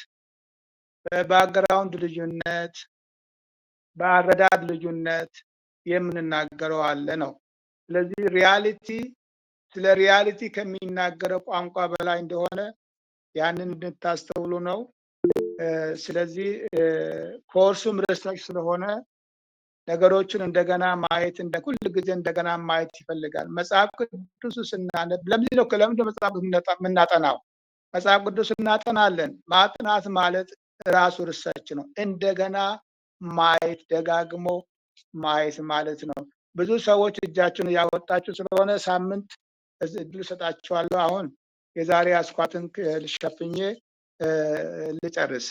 በባክግራውንድ ልዩነት፣ በአረዳድ ልዩነት የምንናገረው አለ ነው። ስለዚህ ሪያሊቲ ስለ ሪያሊቲ ከሚናገረው ቋንቋ በላይ እንደሆነ ያንን እንድታስተውሉ ነው። ስለዚህ ኮርሱም ሪሰርች ስለሆነ ነገሮችን እንደገና ማየት ሁል ጊዜ እንደገና ማየት ይፈልጋል። መጽሐፍ ቅዱስ ስናነብ ለምንድን ነው መጽሐፍ የምናጠናው? መጽሐፍ ቅዱስ እናጠናለን። ማጥናት ማለት ራሱ ሪሰርች ነው። እንደገና ማየት፣ ደጋግሞ ማየት ማለት ነው። ብዙ ሰዎች እጃችሁን እያወጣችሁ ስለሆነ ሳምንት እድል ሰጣችኋለሁ። አሁን የዛሬ አስኳትን ልሸፍኜ ልጨርስ።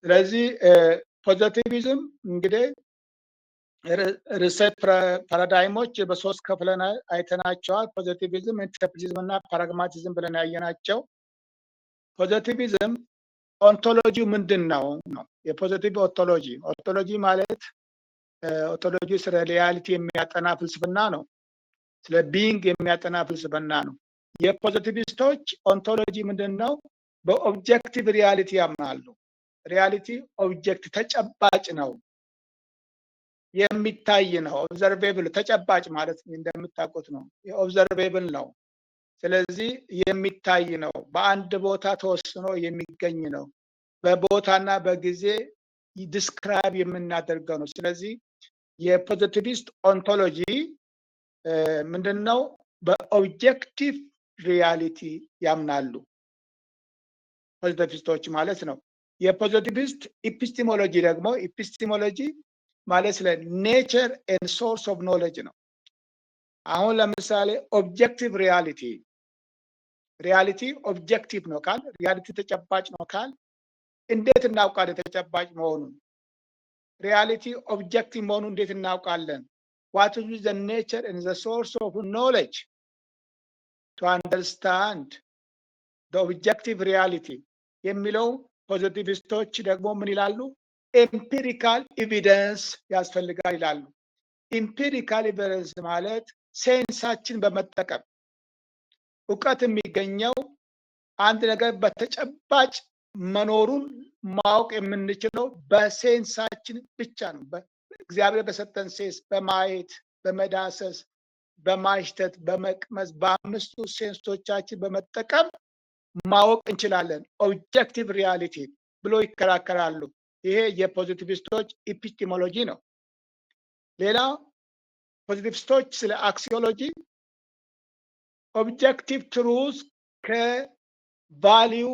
ስለዚህ ፖዚቲቪዝም እንግዲህ ሪሴት ፓራዳይሞች በሶስት ከፍለን አይተናቸዋል። ፖዚቲቪዝም፣ ኢንተርፕሪቲዝም እና ፓራግማቲዝም ብለን ያየናቸው። ፖዚቲቪዝም ኦንቶሎጂ ምንድን ነው? የፖዚቲቭ ኦንቶሎጂ ማለት ኦንቶሎጂ ስለ ሪያሊቲ የሚያጠና ፍልስፍና ነው። ስለ ቢንግ የሚያጠና ፍልስፍና ነው። የፖዚቲቪስቶች ኦንቶሎጂ ምንድን ነው? በኦብጀክቲቭ ሪያሊቲ ያምናሉ። ሪያሊቲ ኦብጀክት ተጨባጭ ነው፣ የሚታይ ነው። ኦብዘርቬብል ተጨባጭ ማለት እንደምታውቁት ነው። ኦብዘርቬብል ነው። ስለዚህ የሚታይ ነው። በአንድ ቦታ ተወስኖ የሚገኝ ነው። በቦታና በጊዜ ዲስክራይብ የምናደርገው ነው። ስለዚህ የፖዚቲቪስት ኦንቶሎጂ ምንድነው? በኦብጀክቲቭ ሪያሊቲ ያምናሉ ፖዚቲቪስቶች ማለት ነው። የፖዚቲቪስት ኢፒስቲሞሎጂ ደግሞ ኢፒስቲሞሎጂ ማለት ስለ ኔቸር ኤንድ ሶርስ ኦፍ ኖሌጅ ነው። አሁን ለምሳሌ ኦብጀክቲቭ ሪያሊቲ ኦብጀክቲቭ ነው ካል ሪያሊቲ ተጨባጭ ነው ካል እንዴት እናውቃለን ተጨባጭ መሆኑን? ሪያሊቲ ኦብጀክቲቭ መሆኑን እንዴት እናውቃለን? what is the nature and the source of knowledge to understand the objective reality የሚለው ፖዚቲቪስቶች ደግሞ ምን ይላሉ? ኤምፒሪካል ኤቪደንስ ያስፈልጋል ይላሉ። ኤምፒሪካል ኤቪደንስ ማለት ሴንሳችን በመጠቀም እውቀት የሚገኘው አንድ ነገር በተጨባጭ መኖሩን ማወቅ የምንችለው በሴንሳችን ብቻ ነው። እግዚአብሔር በሰጠን ሴንስ በማየት፣ በመዳሰስ፣ በማሽተት፣ በመቅመስ በአምስቱ ሴንሶቻችን በመጠቀም ማወቅ እንችላለን። ኦብጀክቲቭ ሪያሊቲ ብሎ ይከራከራሉ። ይሄ የፖዚቲቪስቶች ኢፒስቲሞሎጂ ነው። ሌላው ፖዚቲቪስቶች ስለ አክሲዮሎጂ ኦብጀክቲቭ ትሩዝ ከቫሊዩ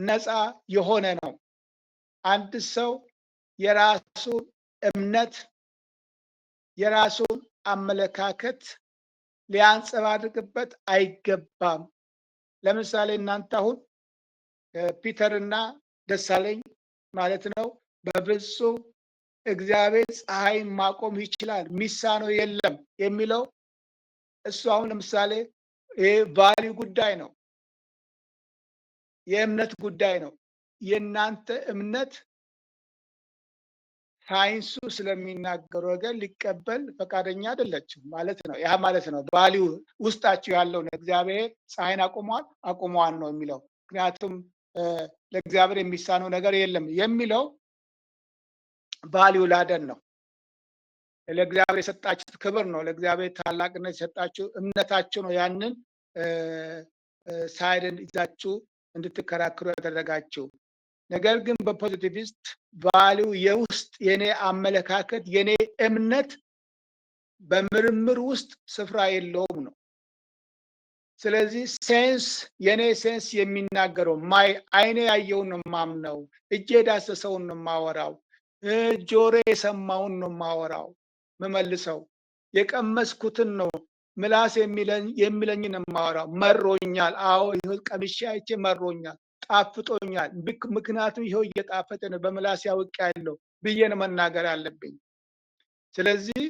ነፃ የሆነ ነው። አንድ ሰው የራሱን እምነት የራሱን አመለካከት ሊያንጸባርቅበት አይገባም። ለምሳሌ እናንተ አሁን ፒተር እና ደሳለኝ ማለት ነው በፍጹም እግዚአብሔር ፀሐይን ማቆም ይችላል ሚሳነው የለም የሚለው እሱ አሁን ለምሳሌ ይሄ ቫልዩ ጉዳይ ነው፣ የእምነት ጉዳይ ነው። የእናንተ እምነት ሳይንሱ ስለሚናገሩ ነገር ሊቀበል ፈቃደኛ አይደለችም ማለት ነው። ያ ማለት ነው ቫልዩ ውስጣችሁ ያለው ነው። እግዚአብሔር ፀሐይን አቁሟል ነው የሚለው። ምክንያቱም ለእግዚአብሔር የሚሳነው ነገር የለም የሚለው ቫልዩ ላደር ነው። ለእግዚአብሔር የሰጣችሁት ክብር ነው። ለእግዚአብሔር ታላቅነት የሰጣችሁ እምነታችሁ ነው። ያንን ሳይድን ይዛችሁ እንድትከራከሩ ያደረጋችሁ። ነገር ግን በፖዚቲቪስት ቫልዩ የውስጥ የኔ አመለካከት የኔ እምነት በምርምር ውስጥ ስፍራ የለውም ነው። ስለዚህ ሴንስ የኔ ሴንስ የሚናገረው አይኔ ያየውን ነው የማምነው፣ እጄ ዳሰሰውን ነው የማወራው፣ ጆሮ የሰማውን ነው የማወራው መመልሰው፣ የቀመስኩትን ነው ምላስ የሚለኝን ነው የማወራው። መሮኛል፣ አዎ ይኸው ቀምሼ አይቼ መሮኛል፣ ጣፍጦኛል፣ ምክንያቱም ይኸው እየጣፈጠ ነው በምላስ ያውቄያለሁ ብዬ ነው መናገር አለብኝ። ስለዚህ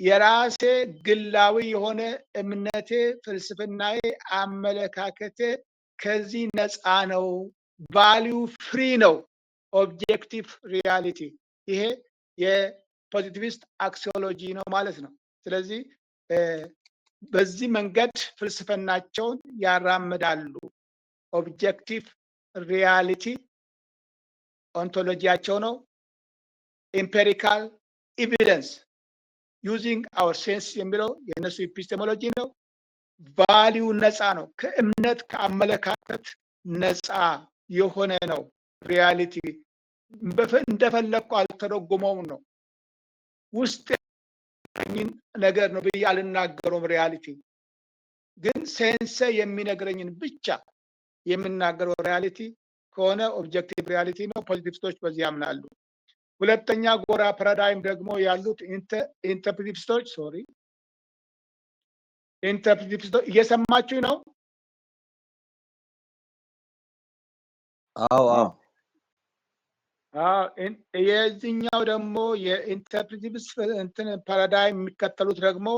የራሴ ግላዊ የሆነ እምነቴ፣ ፍልስፍናዬ፣ አመለካከቴ ከዚህ ነፃ ነው። ቫልዩ ፍሪ ነው። ኦብጀክቲቭ ሪያሊቲ ይሄ የፖዚቲቪስት አክሲዮሎጂ ነው ማለት ነው። ስለዚህ በዚህ መንገድ ፍልስፍናቸውን ያራምዳሉ። ኦብጀክቲቭ ሪያሊቲ ኦንቶሎጂያቸው ነው። ኢምፔሪካል ኤቪደንስ ዩዚንግ አወር ሴንስ የሚለው የእነሱ ኤፒስቴሞሎጂ ነው። ቫልዩ ነፃ ነው። ከእምነት ከአመለካከት ነፃ የሆነ ነው። ሪያሊቲ እንደፈለግኩ አልተረጉመውም ነው። ውስጥ ነገር ነው ብዬ አልናገረውም። ሪያሊቲ ግን ሴንስ የሚነግረኝን ብቻ የምናገረው ሪያሊቲ ከሆነ ኦብጀክቲቭ ሪያሊቲ ነው። ፖዚቲቪስቶች በዚህ ያምናሉ። ሁለተኛ ጎራ ፓራዳይም ደግሞ ያሉት ኢንተርፕሬቲቪስቶች ኢንተርፕሬቲቪስቶች እየሰማችሁ ነው? አዎ የዚህኛው ደግሞ የኢንተርፕሬቲቪስት እንትን ፓራዳይም የሚከተሉት ደግሞ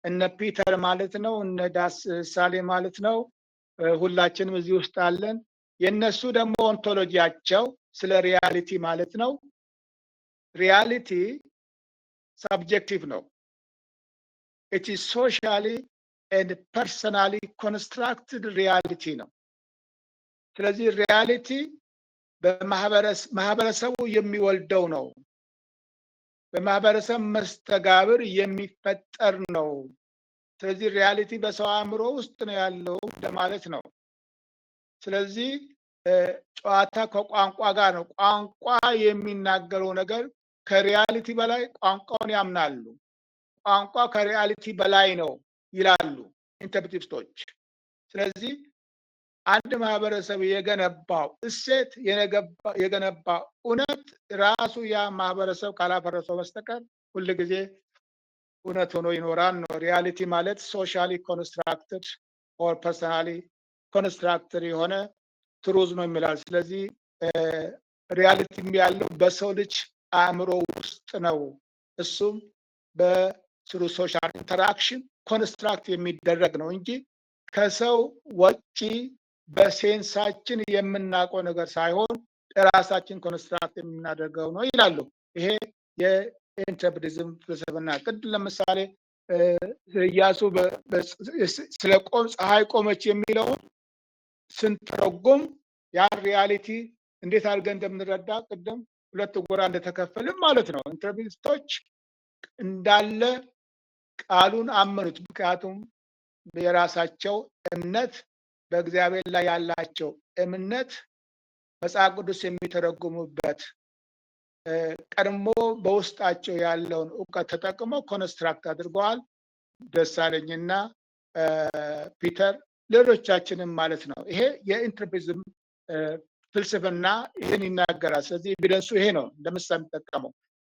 እነ ፒተር ማለት ነው፣ እነ ዳስ ሳሌ ማለት ነው። ሁላችንም እዚህ ውስጥ አለን። የነሱ ደግሞ ኦንቶሎጂያቸው ስለ ሪያሊቲ ማለት ነው። ሪያሊቲ ሰብጀክቲቭ ነው። ኢት ኢዝ ሶሻሊ ኤንድ ፐርሰናሊ ኮንስትራክትድ ሪያሊቲ ነው። ስለዚህ ሪያሊቲ በማህበረሰቡ የሚወልደው ነው። በማህበረሰብ መስተጋብር የሚፈጠር ነው። ስለዚህ ሪያሊቲ በሰው አእምሮ ውስጥ ነው ያለው ለማለት ነው። ስለዚህ ጨዋታ ከቋንቋ ጋር ነው። ቋንቋ የሚናገረው ነገር ከሪያሊቲ በላይ ቋንቋውን ያምናሉ። ቋንቋ ከሪያሊቲ በላይ ነው ይላሉ ኢንተርፕሬቲቪስቶች። ስለዚህ አንድ ማህበረሰብ የገነባው እሴት የገነባው እውነት ራሱ ያ ማህበረሰብ ካላፈረሰው በስተቀር ሁልጊዜ እውነት ሆኖ ይኖራል ነው። ሪያሊቲ ማለት ሶሻሊ ኮንስትራክትድ ኦር ፐርሰናሊ ኮንስትራክትድ የሆነ ትሩዝ ነው የሚላል። ስለዚህ ሪያሊቲ ያለው በሰው ልጅ አእምሮ ውስጥ ነው። እሱም በስሩ ሶሻል ኢንተራክሽን ኮንስትራክት የሚደረግ ነው እንጂ ከሰው ውጪ በሴንሳችን የምናውቀው ነገር ሳይሆን ራሳችን ኮንስትራክት የምናደርገው ነው ይላሉ። ይሄ የኢንተርፕሬቲዝም ፍልስፍና። ቅድም ለምሳሌ ኢያሱ ስለ ፀሐይ ቆመች የሚለውን ስንተረጉም ያን ሪያሊቲ እንዴት አድርገን እንደምንረዳ ቅድም ሁለት ጎራ እንደተከፈልን ማለት ነው። ኢንተርፕሬቲስቶች እንዳለ ቃሉን አመኑት። ምክንያቱም የራሳቸው እምነት በእግዚአብሔር ላይ ያላቸው እምነት መጽሐፍ ቅዱስ የሚተረጉሙበት ቀድሞ በውስጣቸው ያለውን እውቀት ተጠቅመው ኮንስትራክት አድርገዋል። ደሳለኝና ፒተር ሌሎቻችንም ማለት ነው። ይሄ የኢንተርፕሬቲዝም ፍልስፍና ይህን ይናገራል። ስለዚህ ኤቪደንሱ ይሄ ነው እንደምሳሌ የሚጠቀመው።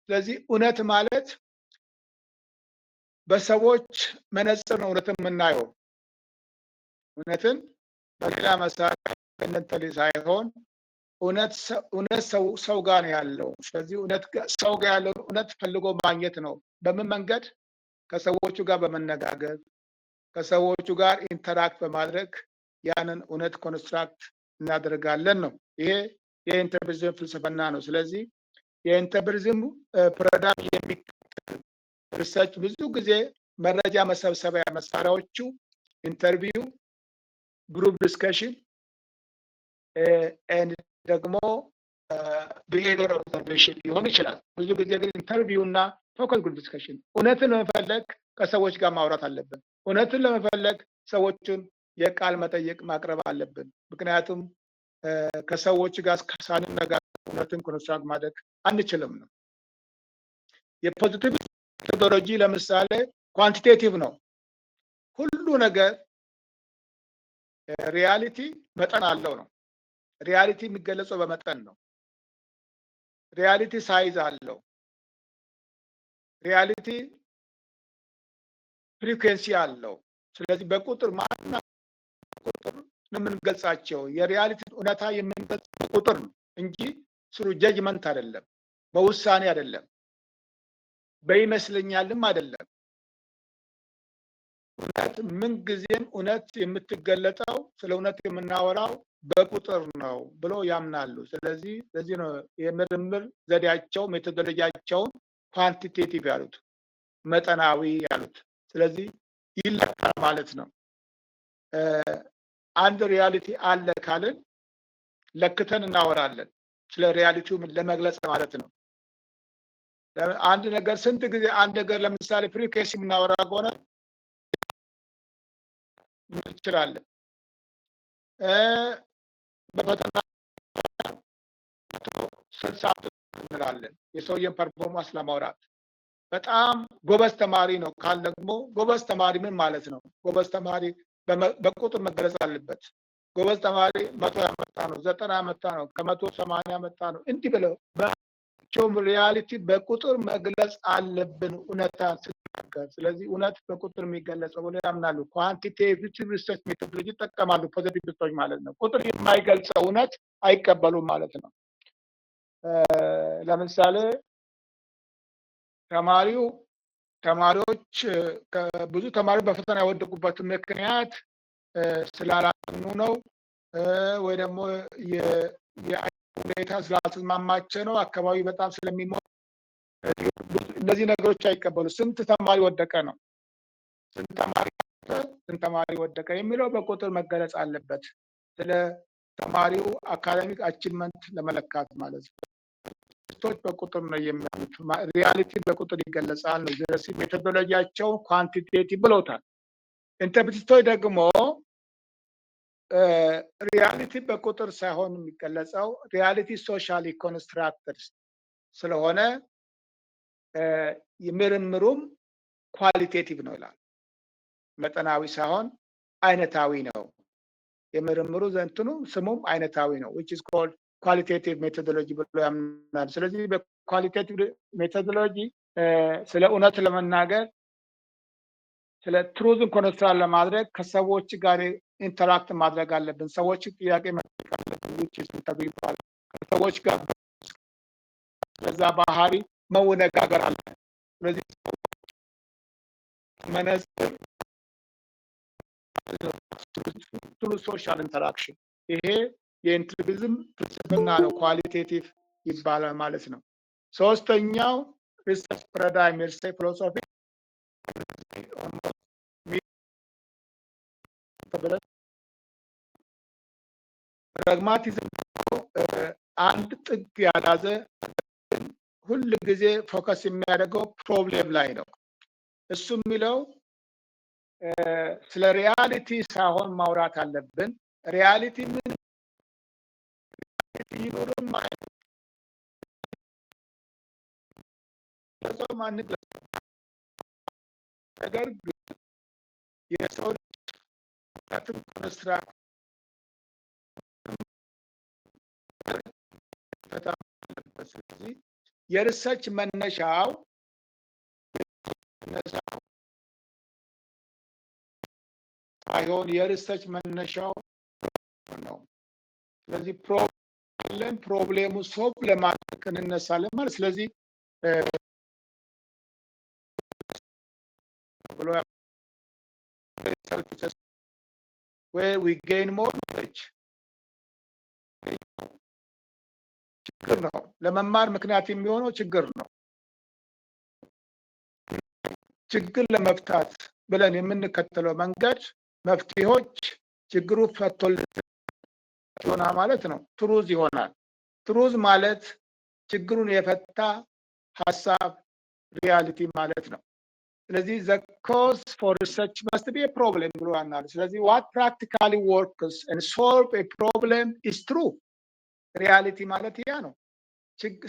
ስለዚህ እውነት ማለት በሰዎች መነጽር ነው እውነትን የምናየው። እውነትን በሌላ መሳሪያ በነጠል ሳይሆን እውነት ሰው ጋር ነው ያለው። ስለዚህ እውነት ሰው ጋር ያለው እውነት ፈልጎ ማግኘት ነው። በምን መንገድ? ከሰዎቹ ጋር በመነጋገር ከሰዎቹ ጋር ኢንተራክት በማድረግ ያንን እውነት ኮንስትራክት እናደርጋለን ነው። ይሄ የኢንተርፕሬቲዝም ፍልስፍና ነው። ስለዚህ የኢንተርፕሬቲዝም ፓራዳይም የሚከተል ሪሰርች ብዙ ጊዜ መረጃ መሰብሰቢያ መሳሪያዎቹ ኢንተርቪው፣ ግሩፕ ዲስከሽን፣ ኤንድ ደግሞ ቢሄቪየር ኦብዘርቬሽን ሊሆን ይችላል። ብዙ ጊዜ ግን ኢንተርቪው እና ፎከስ ግሩፕ ዲስከሽን እውነትን ለመፈለግ ከሰዎች ጋር ማውራት አለብን። እውነትን ለመፈለግ ሰዎችን የቃል መጠየቅ ማቅረብ አለብን። ምክንያቱም ከሰዎች ጋር ሳንነጋገር እውነትን ኮንስትራክት ማድረግ አንችልም ነው። የፖዚቲቭ ሜቶዶሎጂ ለምሳሌ ኳንቲቴቲቭ ነው። ሁሉ ነገር ሪያሊቲ መጠን አለው ነው። ሪያሊቲ የሚገለጸው በመጠን ነው። ሪያሊቲ ሳይዝ አለው። ሪያሊቲ ፍሪኩዌንሲ አለው። ስለዚህ በቁጥር ማና ቁጥር የምንገልጻቸው የሪያሊቲ እውነታ የምንገልጽ ቁጥር ነው እንጂ ስሩ ጀጅመንት አይደለም፣ በውሳኔ አይደለም፣ በይመስለኛልም አይደለም። እውነት ምን ጊዜም እውነት የምትገለጠው ስለ እውነት የምናወራው በቁጥር ነው ብሎ ያምናሉ። ስለዚህ ለዚህ ነው የምርምር ዘዴያቸው ሜቶዶሎጂያቸውን ኳንቲቴቲቭ ያሉት፣ መጠናዊ ያሉት። ስለዚህ ይለካል ማለት ነው። አንድ ሪያሊቲ አለ ካልን ለክተን እናወራለን፣ ስለ ሪያሊቲው ለመግለጽ ማለት ነው። አንድ ነገር ስንት ጊዜ አንድ ነገር ለምሳሌ ፍሪኩዌንሲ የምናወራ ከሆነ እንችላለን። በፈተና 60 እንላለን የሰውየን ፐርፎርማንስ ለማውራት። በጣም ጎበዝ ተማሪ ነው ካል ደግሞ ጎበዝ ተማሪ ምን ማለት ነው? ጎበዝ ተማሪ በቁጥር መገለጽ አለበት። ጎበዝ ተማሪ 100 ያመጣ ነው፣ 90 ያመጣ ነው፣ ከ180 ያመጣ ነው። እንዲህ ብለው በቸውም ሪያሊቲ በቁጥር መግለጽ አለብን እውነታ ስንናገር። ስለዚህ እውነት በቁጥር የሚገለጸው ብለው ያምናሉ። ኳንቲቴቲቭ ሪሰርች ሜቶዶሎጂ ይጠቀማሉ ፖዚቲቪስቶች ማለት ነው። ቁጥር የማይገልጸው እውነት አይቀበሉም ማለት ነው። ለምሳሌ ተማሪዎች ብዙ ተማሪዎች በፈተና የወደቁበት ምክንያት ስላላጠኑ ነው፣ ወይ ደግሞ የሁኔታ ስላልተስማማቸው ነው፣ አካባቢ በጣም ስለሚሞቅ፣ እነዚህ ነገሮች አይቀበሉ። ስንት ተማሪ ወደቀ ነው፣ ስንት ተማሪ ወደቀ የሚለው በቁጥር መገለጽ አለበት። ስለ ተማሪው አካዳሚክ አቺቭመንት ለመለካት ማለት ነው። ቶች በቁጥር ነው የሚያሉት። ሪያሊቲ በቁጥር ይገለጻል ነው። ስለዚህ ሜቶዶሎጂያቸው ኳንቲቴቲቭ ብለውታል። ኢንተርፕሬቲስቶች ደግሞ ሪያሊቲ በቁጥር ሳይሆን የሚገለጸው ሪያሊቲ ሶሻሊ ኮንስትራክትድ ስለሆነ የምርምሩም ኳሊቴቲቭ ነው ይላል። መጠናዊ ሳይሆን አይነታዊ ነው። የምርምሩ ዘንትኑ ስሙም አይነታዊ ነው which is called qualitative methodology ብሎ ያምናል። ስለዚህ በኳሊቴቲቭ ሜቶዶሎጂ ስለ እውነት ለመናገር ስለ ትሩዝን ኮንስትራክት ለማድረግ ከሰዎች ጋር ኢንተራክት ማድረግ አለብን። ሰዎች ጥያቄ መጠየቅ አለብን which is ኢንተርቪው ይባላል። ከሰዎች ጋር በዛ ባህሪ መወነጋገር አለ። ስለዚህ መነጽር ትሩ ሶሻል ኢንተራክሽን ይሄ የኢንትሪቪዝም ፍልስፍና ነው። ኳሊቴቲቭ ይባላል ማለት ነው። ሶስተኛው ሪሰርች ፓራዳይም ሪሰርች ፊሎሶፊ ፕራግማቲዝም አንድ ጥግ ያላዘ ሁል ጊዜ ፎከስ የሚያደርገው ፕሮብሌም ላይ ነው። እሱ የሚለው ስለ ሪያሊቲ ሳይሆን ማውራት አለብን። ሪያሊቲ ምን ይኖርም ማለት ነገር ግን የሰው ኮንስትራክት ስለዚህ የሪሰርች መነሻው ሳይሆን የሪሰርች መነሻው ነው። ስለዚህ ፕሮብሌሙ ሶልቭ ለማድረግ እንነሳለን ማለት ስለዚህ where we gain more knowledge ችግር ነው። ለመማር ምክንያት የሚሆነው ችግር ነው። ችግር ለመፍታት ብለን የምንከተለው መንገድ መፍትሄዎች ችግሩ ፈቶልን ይሆናል ማለት ነው። ትሩዝ ይሆናል። ትሩዝ ማለት ችግሩን የፈታ ሀሳብ ሪያሊቲ ማለት ነው። ስለዚህ the cause for research must be a problem ብሎ ያምናሉ። ስለዚህ what practically works and solve a problem is true ሪያሊቲ ማለት ያ ነው።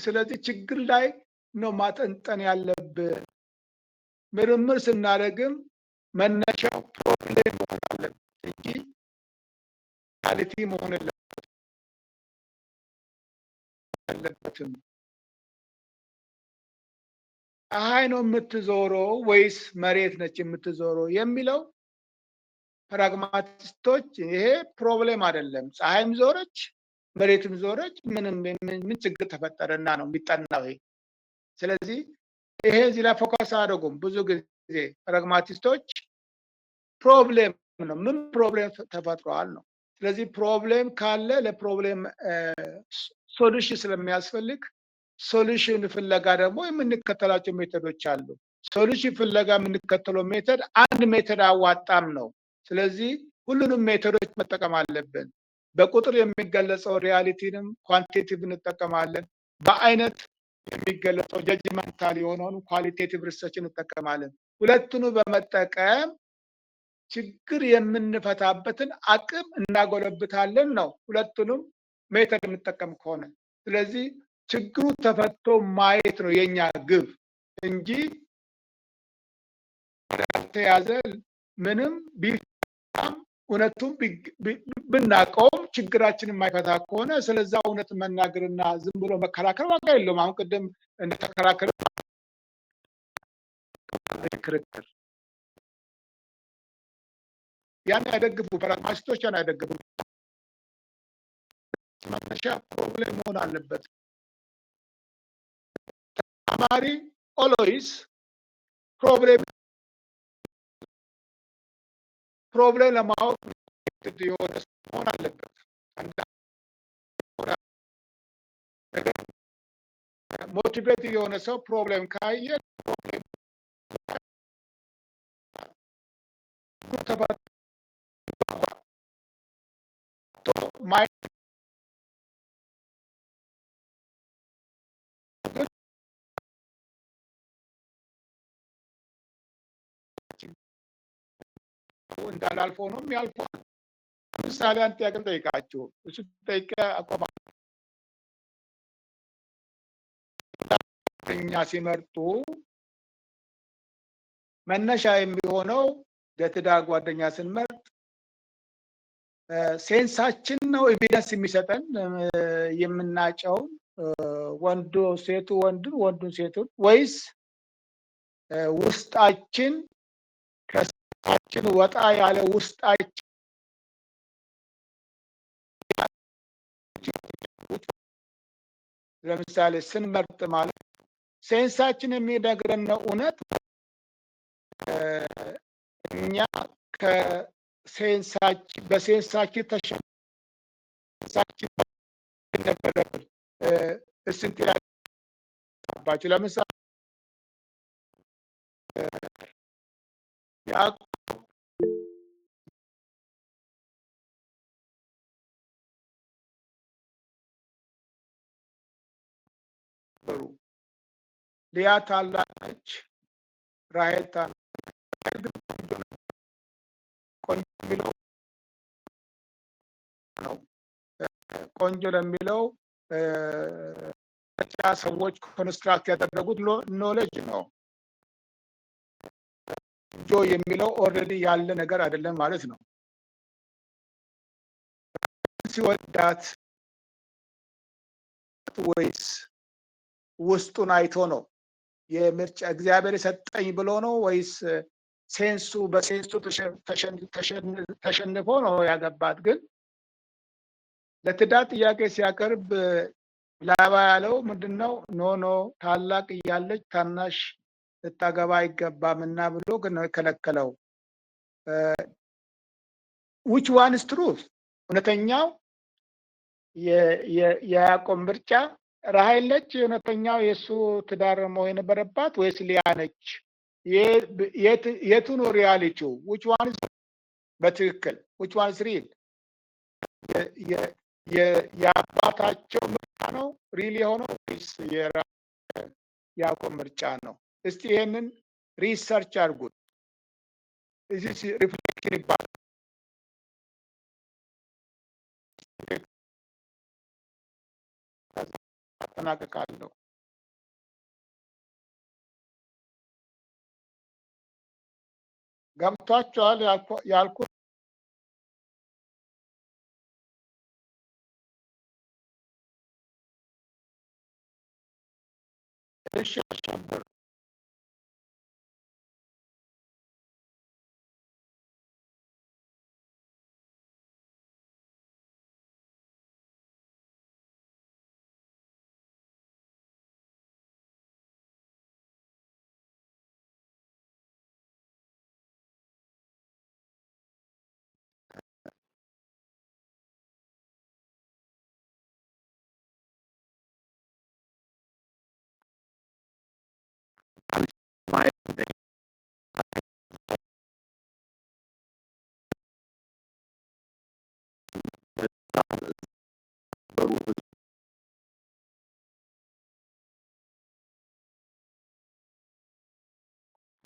ስለዚህ ችግር ላይ ነው ማጠንጠን ያለብን። ምርምር ስናደርግም መነሻው ፕሮብሌም መሆን አለበት እንጂ ሪያሊቲ መሆን የለበትም። ፀሐይ ነው የምትዞረው ወይስ መሬት ነች የምትዞረው የሚለው ፕራግማቲስቶች ይሄ ፕሮብሌም አይደለም። ፀሐይም ዞረች መሬትም ዞረች ምን ችግር ተፈጠረና ነው የሚጠናው ይሄ። ስለዚህ ይሄ እዚህ ላይ ፎከስ አያደርጉም። ብዙ ጊዜ ፕራግማቲስቶች ፕሮብሌም ነው ምን ፕሮብሌም ተፈጥሯል ነው። ስለዚህ ፕሮብሌም ካለ ለፕሮብሌም ሶሉሽን ስለሚያስፈልግ ሶሉሽን ፍለጋ ደግሞ የምንከተላቸው ሜቶዶች አሉ። ሶሉሽን ፍለጋ የምንከተለው ሜቶድ አንድ ሜቶድ አዋጣም ነው። ስለዚህ ሁሉንም ሜቶዶች መጠቀም አለብን። በቁጥር የሚገለጸው ሪያሊቲንም ኳንቲቲቭ እንጠቀማለን። በአይነት የሚገለጸው ጀጅመንታል የሆነውን ኳሊቴቲቭ ሪሰርች እንጠቀማለን። ሁለቱኑ በመጠቀም ችግር የምንፈታበትን አቅም እናጎለብታለን ነው ሁለቱንም ሜቶድ እንጠቀም ከሆነ። ስለዚህ ችግሩ ተፈቶ ማየት ነው የኛ ግብ እንጂ ያልተያዘ ምንም ቢፋም እውነቱን ብናቀውም ችግራችንን የማይፈታ ከሆነ ስለዛ እውነት መናገርና ዝም ብሎ መከራከር ዋጋ የለውም። አሁን ቅድም እንደተከራከረ ክርክር ያን አይደግፉ ፕራግማቲስቶች ያን አይደግፉ። መነሻ ፕሮብሌም መሆን አለበት። ተማሪ ኦልዌይስ ፕሮብሌም ለማወቅ የሆነ መሆን አለበት። ሞቲቬት የሆነ ሰው ፕሮብሌም ካየ እንዳላልፈው ነው የሚያልፈው። ለምሳሌ አንድ ጥያቄ ጠይቃችሁ እሱ ጠይቀ አቆማ እኛ ሲመርጡ መነሻ የሚሆነው ለትዳር ጓደኛ ስንመርጥ ሴንሳችን ነው ኤቪደንስ የሚሰጠን የምናጨውን ወንዱ ሴቱ ወንዱን ወንዱን ሴቱን ወይስ ውስጣችን ከስታችን ወጣ ያለ ውስጣችን ለምሳሌ ስንመርጥ ማለት ሴንሳችን የሚነግረን ነው እውነት እኛ ከሴንሳችን በሴንሳችን ተሸንሳችን ነበረብን እስንት ያባችሁ ለምሳሌ ሊያ ታላቅ ነች፣ ራሔል ቆንጆ ለሚለው ሰዎች ኮንስትራክት ያደረጉት ኖሌጅ ነው። ጆ የሚለው ኦልሬዲ ያለ ነገር አይደለም ማለት ነው። ሲወዳት ወይስ ውስጡን አይቶ ነው የምርጫ እግዚአብሔር የሰጠኝ ብሎ ነው ወይስ ሴንሱ በሴንሱ ተሸንፎ ነው ያገባት? ግን ለትዳር ጥያቄ ሲያቀርብ ላባ ያለው ምንድነው? ኖ ታላቅ እያለች ታናሽ ልታገባ አይገባምና ብሎ ግን ነው የከለከለው። which one is truth? እውነተኛው የያዕቆብ ምርጫ ራሔል ነች እውነተኛው የእሱ ትዳር መሆን የነበረባት ወይስ ሊያ ነች? የቱ ነው ሪያሊቲው? which one is በትክክል which one is real? የአባታቸው ምርጫ ነው ሪል የሆነው ወይስ የያዕቆብ ምርጫ ነው? እስቲ ይሄንን ሪሰርች አድርጉት። እዚህ ሪፍሌክሽን ይባላል። አጠናቅቃለሁ። ገብቷችኋል ያልኩት? እሺ አሸብር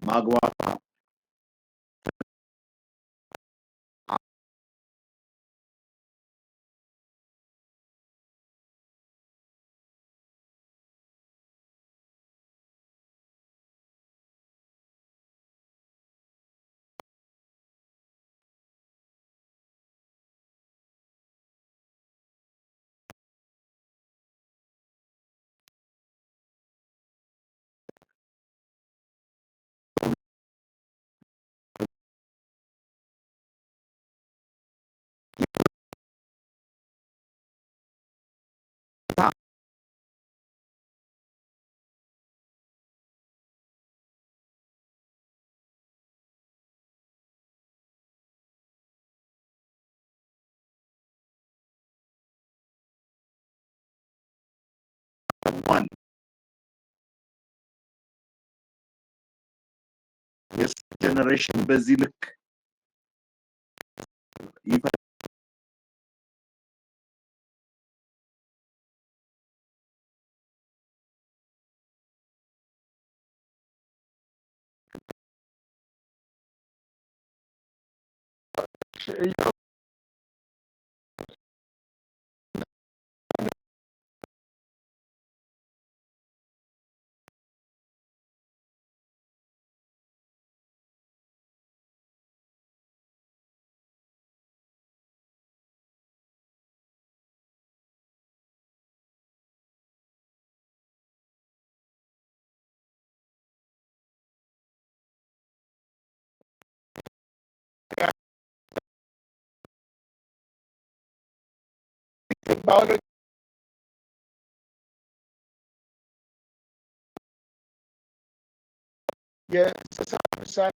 ማግባባት one ጀነሬሽን በዚህ ልክ biology የእንስሳት ምሳሌ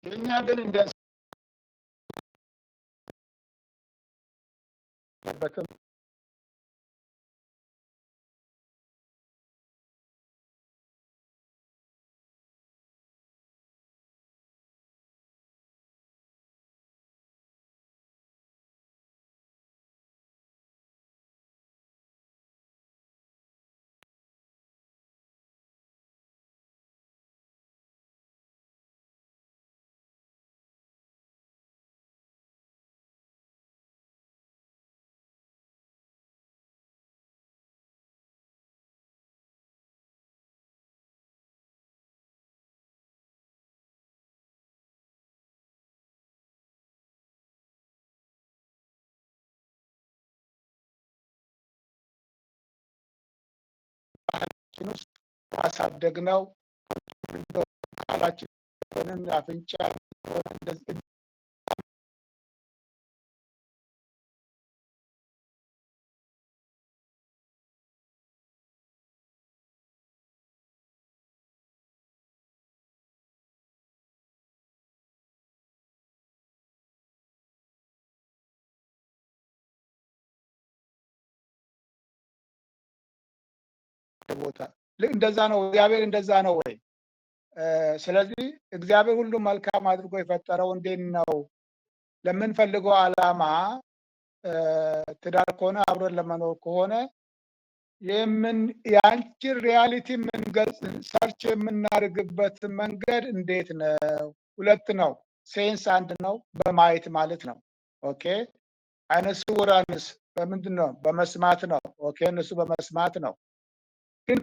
የእኛ ግን እንደበትም ውስጥ ያሳደግነው ቃላችንን አፍንጫ እንደዚህ ቦታ እንደዛ ነው። እግዚአብሔር እንደዛ ነው ወይ? ስለዚህ እግዚአብሔር ሁሉ መልካም አድርጎ የፈጠረው እንዴት ነው ለምንፈልገው ዓላማ ትዳር ከሆነ አብረን ለመኖር ከሆነ ያንቺን ሪያሊቲ የምንገልጽ ሰርች የምናደርግበት መንገድ እንዴት ነው? ሁለት ነው። ሴንስ አንድ ነው፣ በማየት ማለት ነው። ኦኬ። አይነ ስውራንስ በምንድን ነው? በመስማት ነው። ኦኬ። እነሱ በመስማት ነው። ግን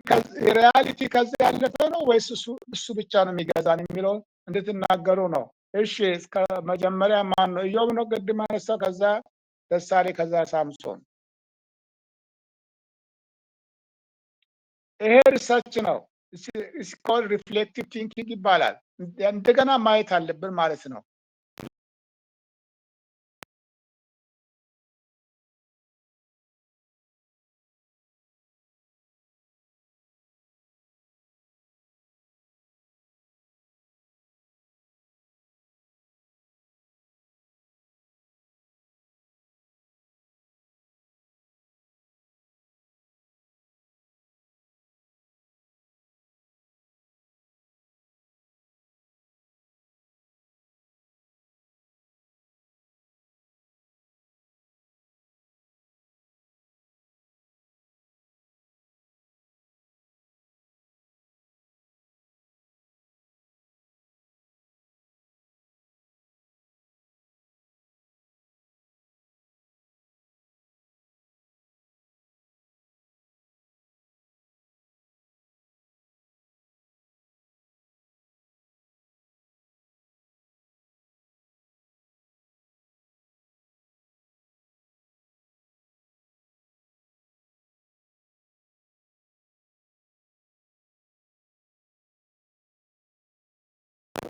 ሪያሊቲ ከዚህ ያለፈ ነው ወይስ እሱ ብቻ ነው የሚገዛን የሚለው እንድትናገሩ ነው። እሺ፣ እስከ መጀመሪያ ማን ነው? ኢዮብ ነው ቅድም አነሳው፣ ከዛ ደሳሌ፣ ከዛ ሳምሶን። ይሄ ሪሰርች ነው። ኮልድ ሪፍሌክቲቭ ቲንኪንግ ይባላል። እንደገና ማየት አለብን ማለት ነው።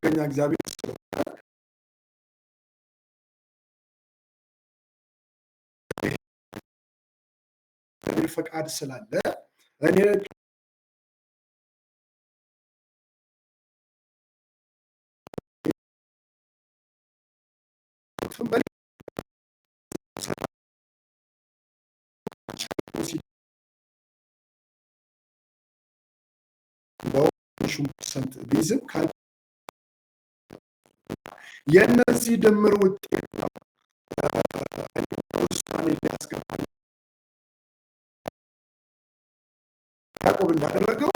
ከኛ እግዚአብሔር ፈቃድ ስላለ እኔ ፐርሰንት ቢዝም የእነዚህ ድምር ውጤት ነው ውሳኔ ሊያስገባ ያዕቆብ እንዳደረገው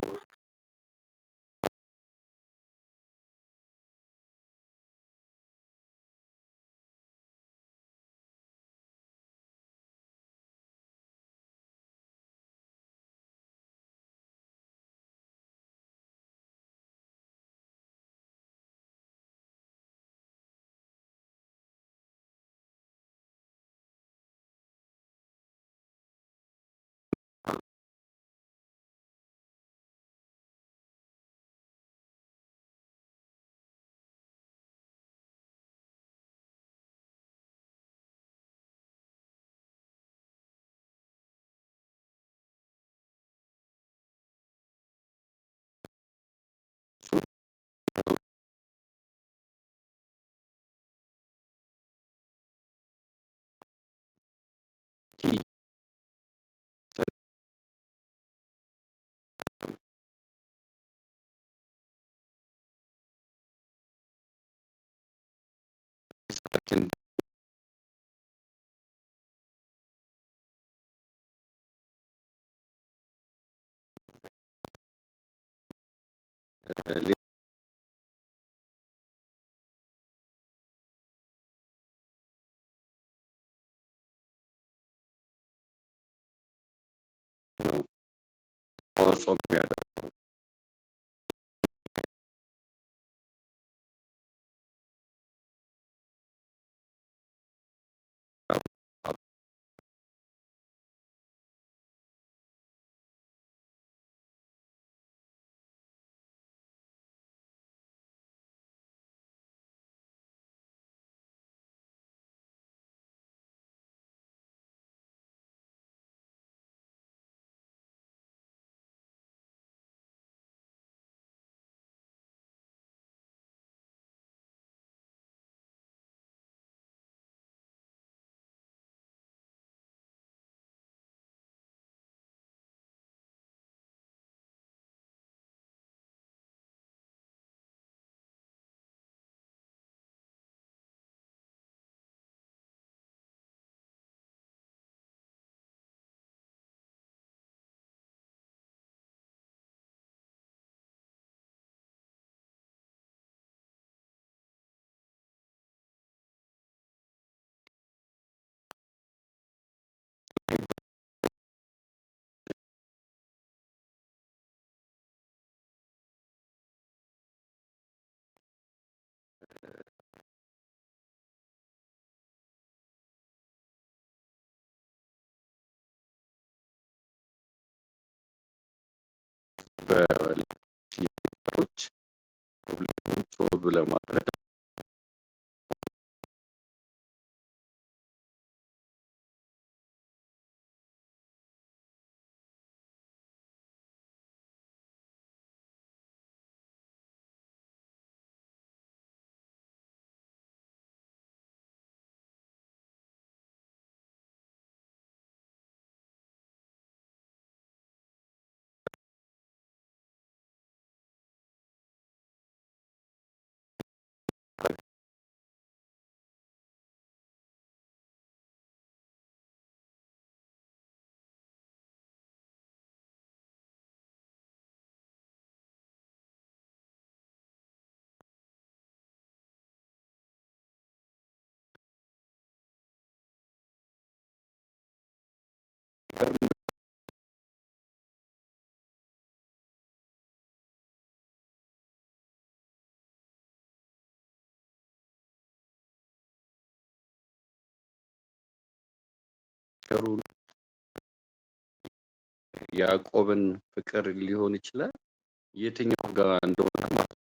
ተዋጽኦ የሚያደርገው በሌሎች ፕሮብሌሞች ሶልቭ ለማድረግ ያዕቆብን ፍቅር ሊሆን ይችላል የትኛው ጋር እንደሆነ ማለት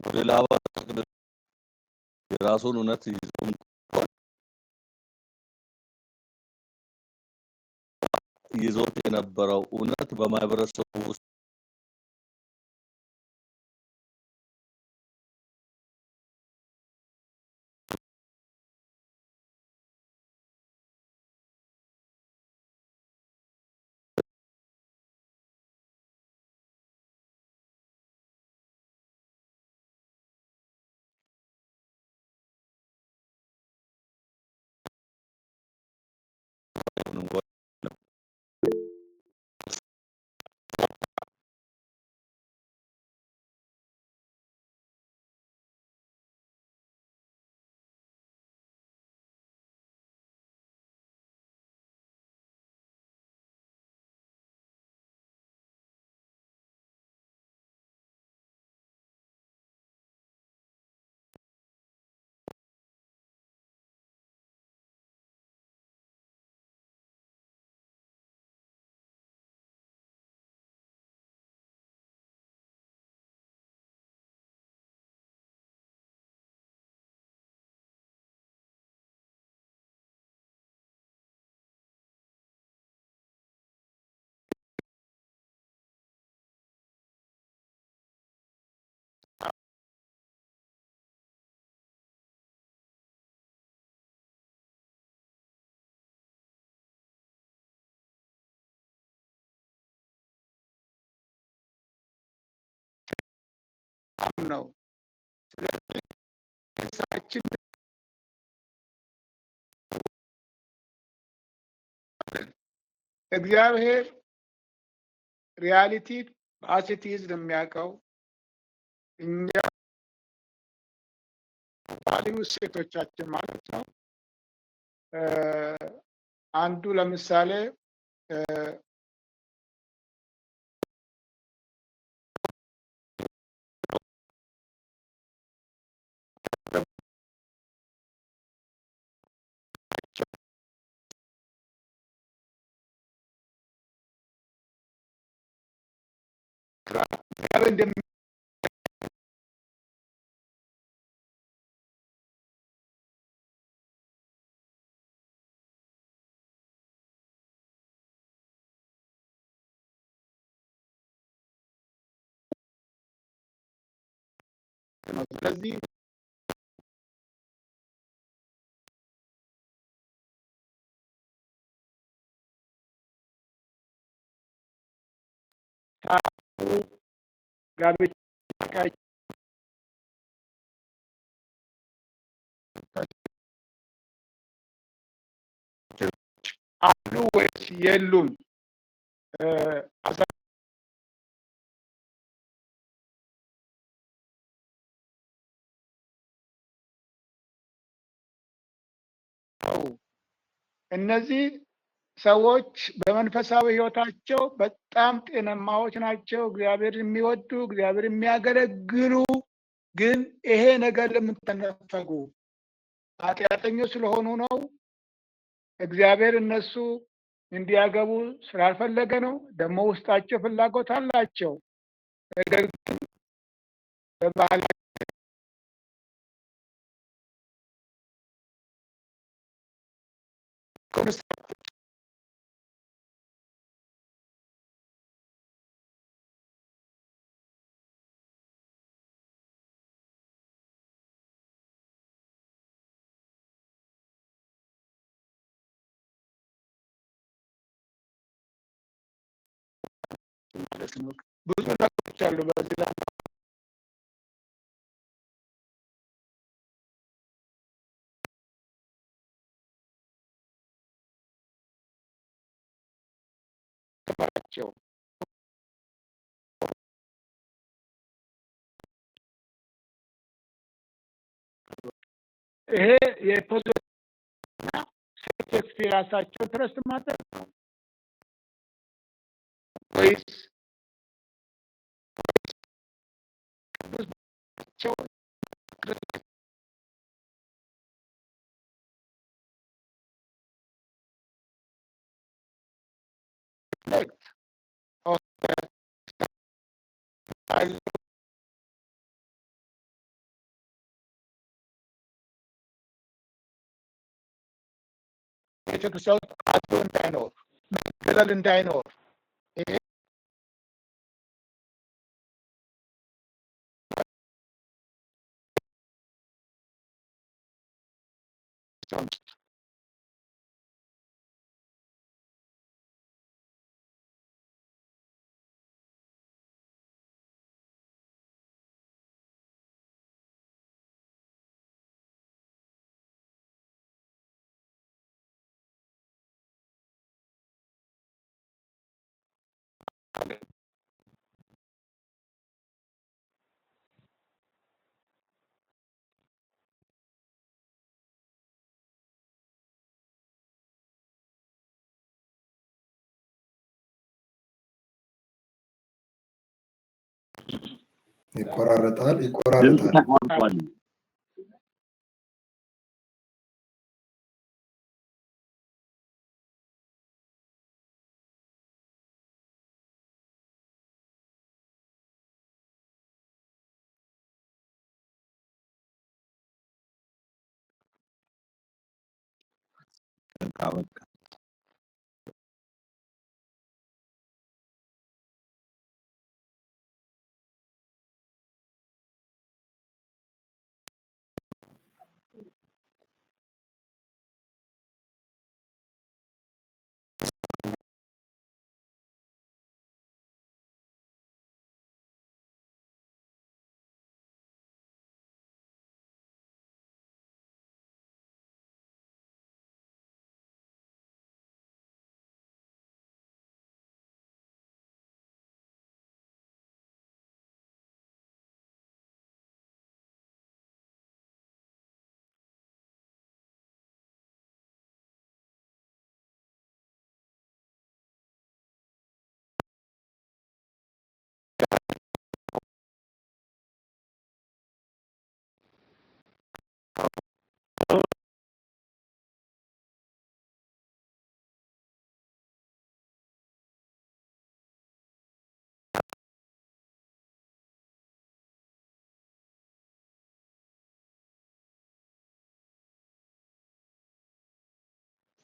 ሌላ የራሱን እውነት ይዞት የነበረው እውነት በማህበረሰቡ ውስጥ ነው። ስለዚህ እሳችን እግዚአብሔር ሪያሊቲ አሲቲዝ ነው የሚያውቀው። እኛ ቫልዩ ሴቶቻችን ማለት ነው። አንዱ ለምሳሌ እግዚአብሔር እንደሚ ነው። ስለዚህ ጋብቻ አሉ ወይስ የሉም? እነዚህ ሰዎች በመንፈሳዊ ህይወታቸው በጣም ጤናማዎች ናቸው። እግዚአብሔር የሚወዱ እግዚአብሔር የሚያገለግሉ ግን ይሄ ነገር ለምን ተነፈጉ? ኃጢአተኞች ስለሆኑ ነው? እግዚአብሔር እነሱ እንዲያገቡ ስላልፈለገ ነው? ደግሞ ውስጣቸው ፍላጎት አላቸው። ነገር ግን በባህላቸው ማለት ነው። ብዙ ነገሮች አሉ በዚህ ላይ ናቸው። ይሄ የፖዘቲቭና ሴክስ የራሳቸው ትረስት ማድረግ ነው ወይስ ቅዱሳቸው reflect on the ቤተክርስቲያን ውስጥ አድሮ እንዳይኖር መገለል እንዳይኖር ይሄ ይቆራረጣል ድምፅ ይቆራረጣል። ተቋርጧል። በቃ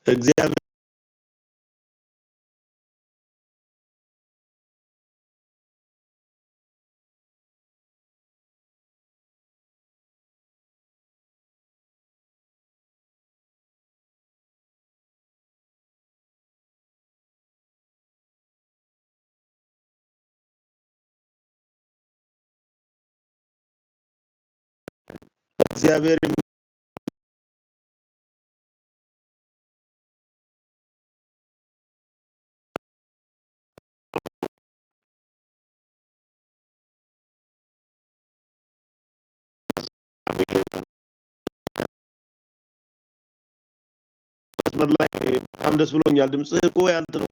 እግዚአብሔር እግዚአብሔር መስመር ላይ በጣም ደስ ብሎኛል። ድምጽህ እኮ ያንተ ነው።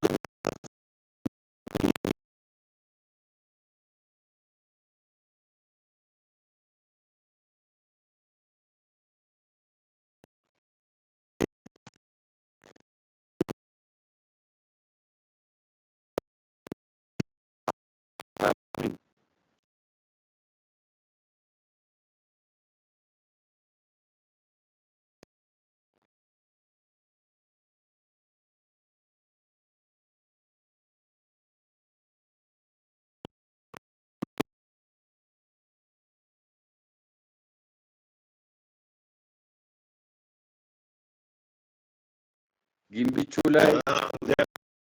ጊምቢቹ ላይ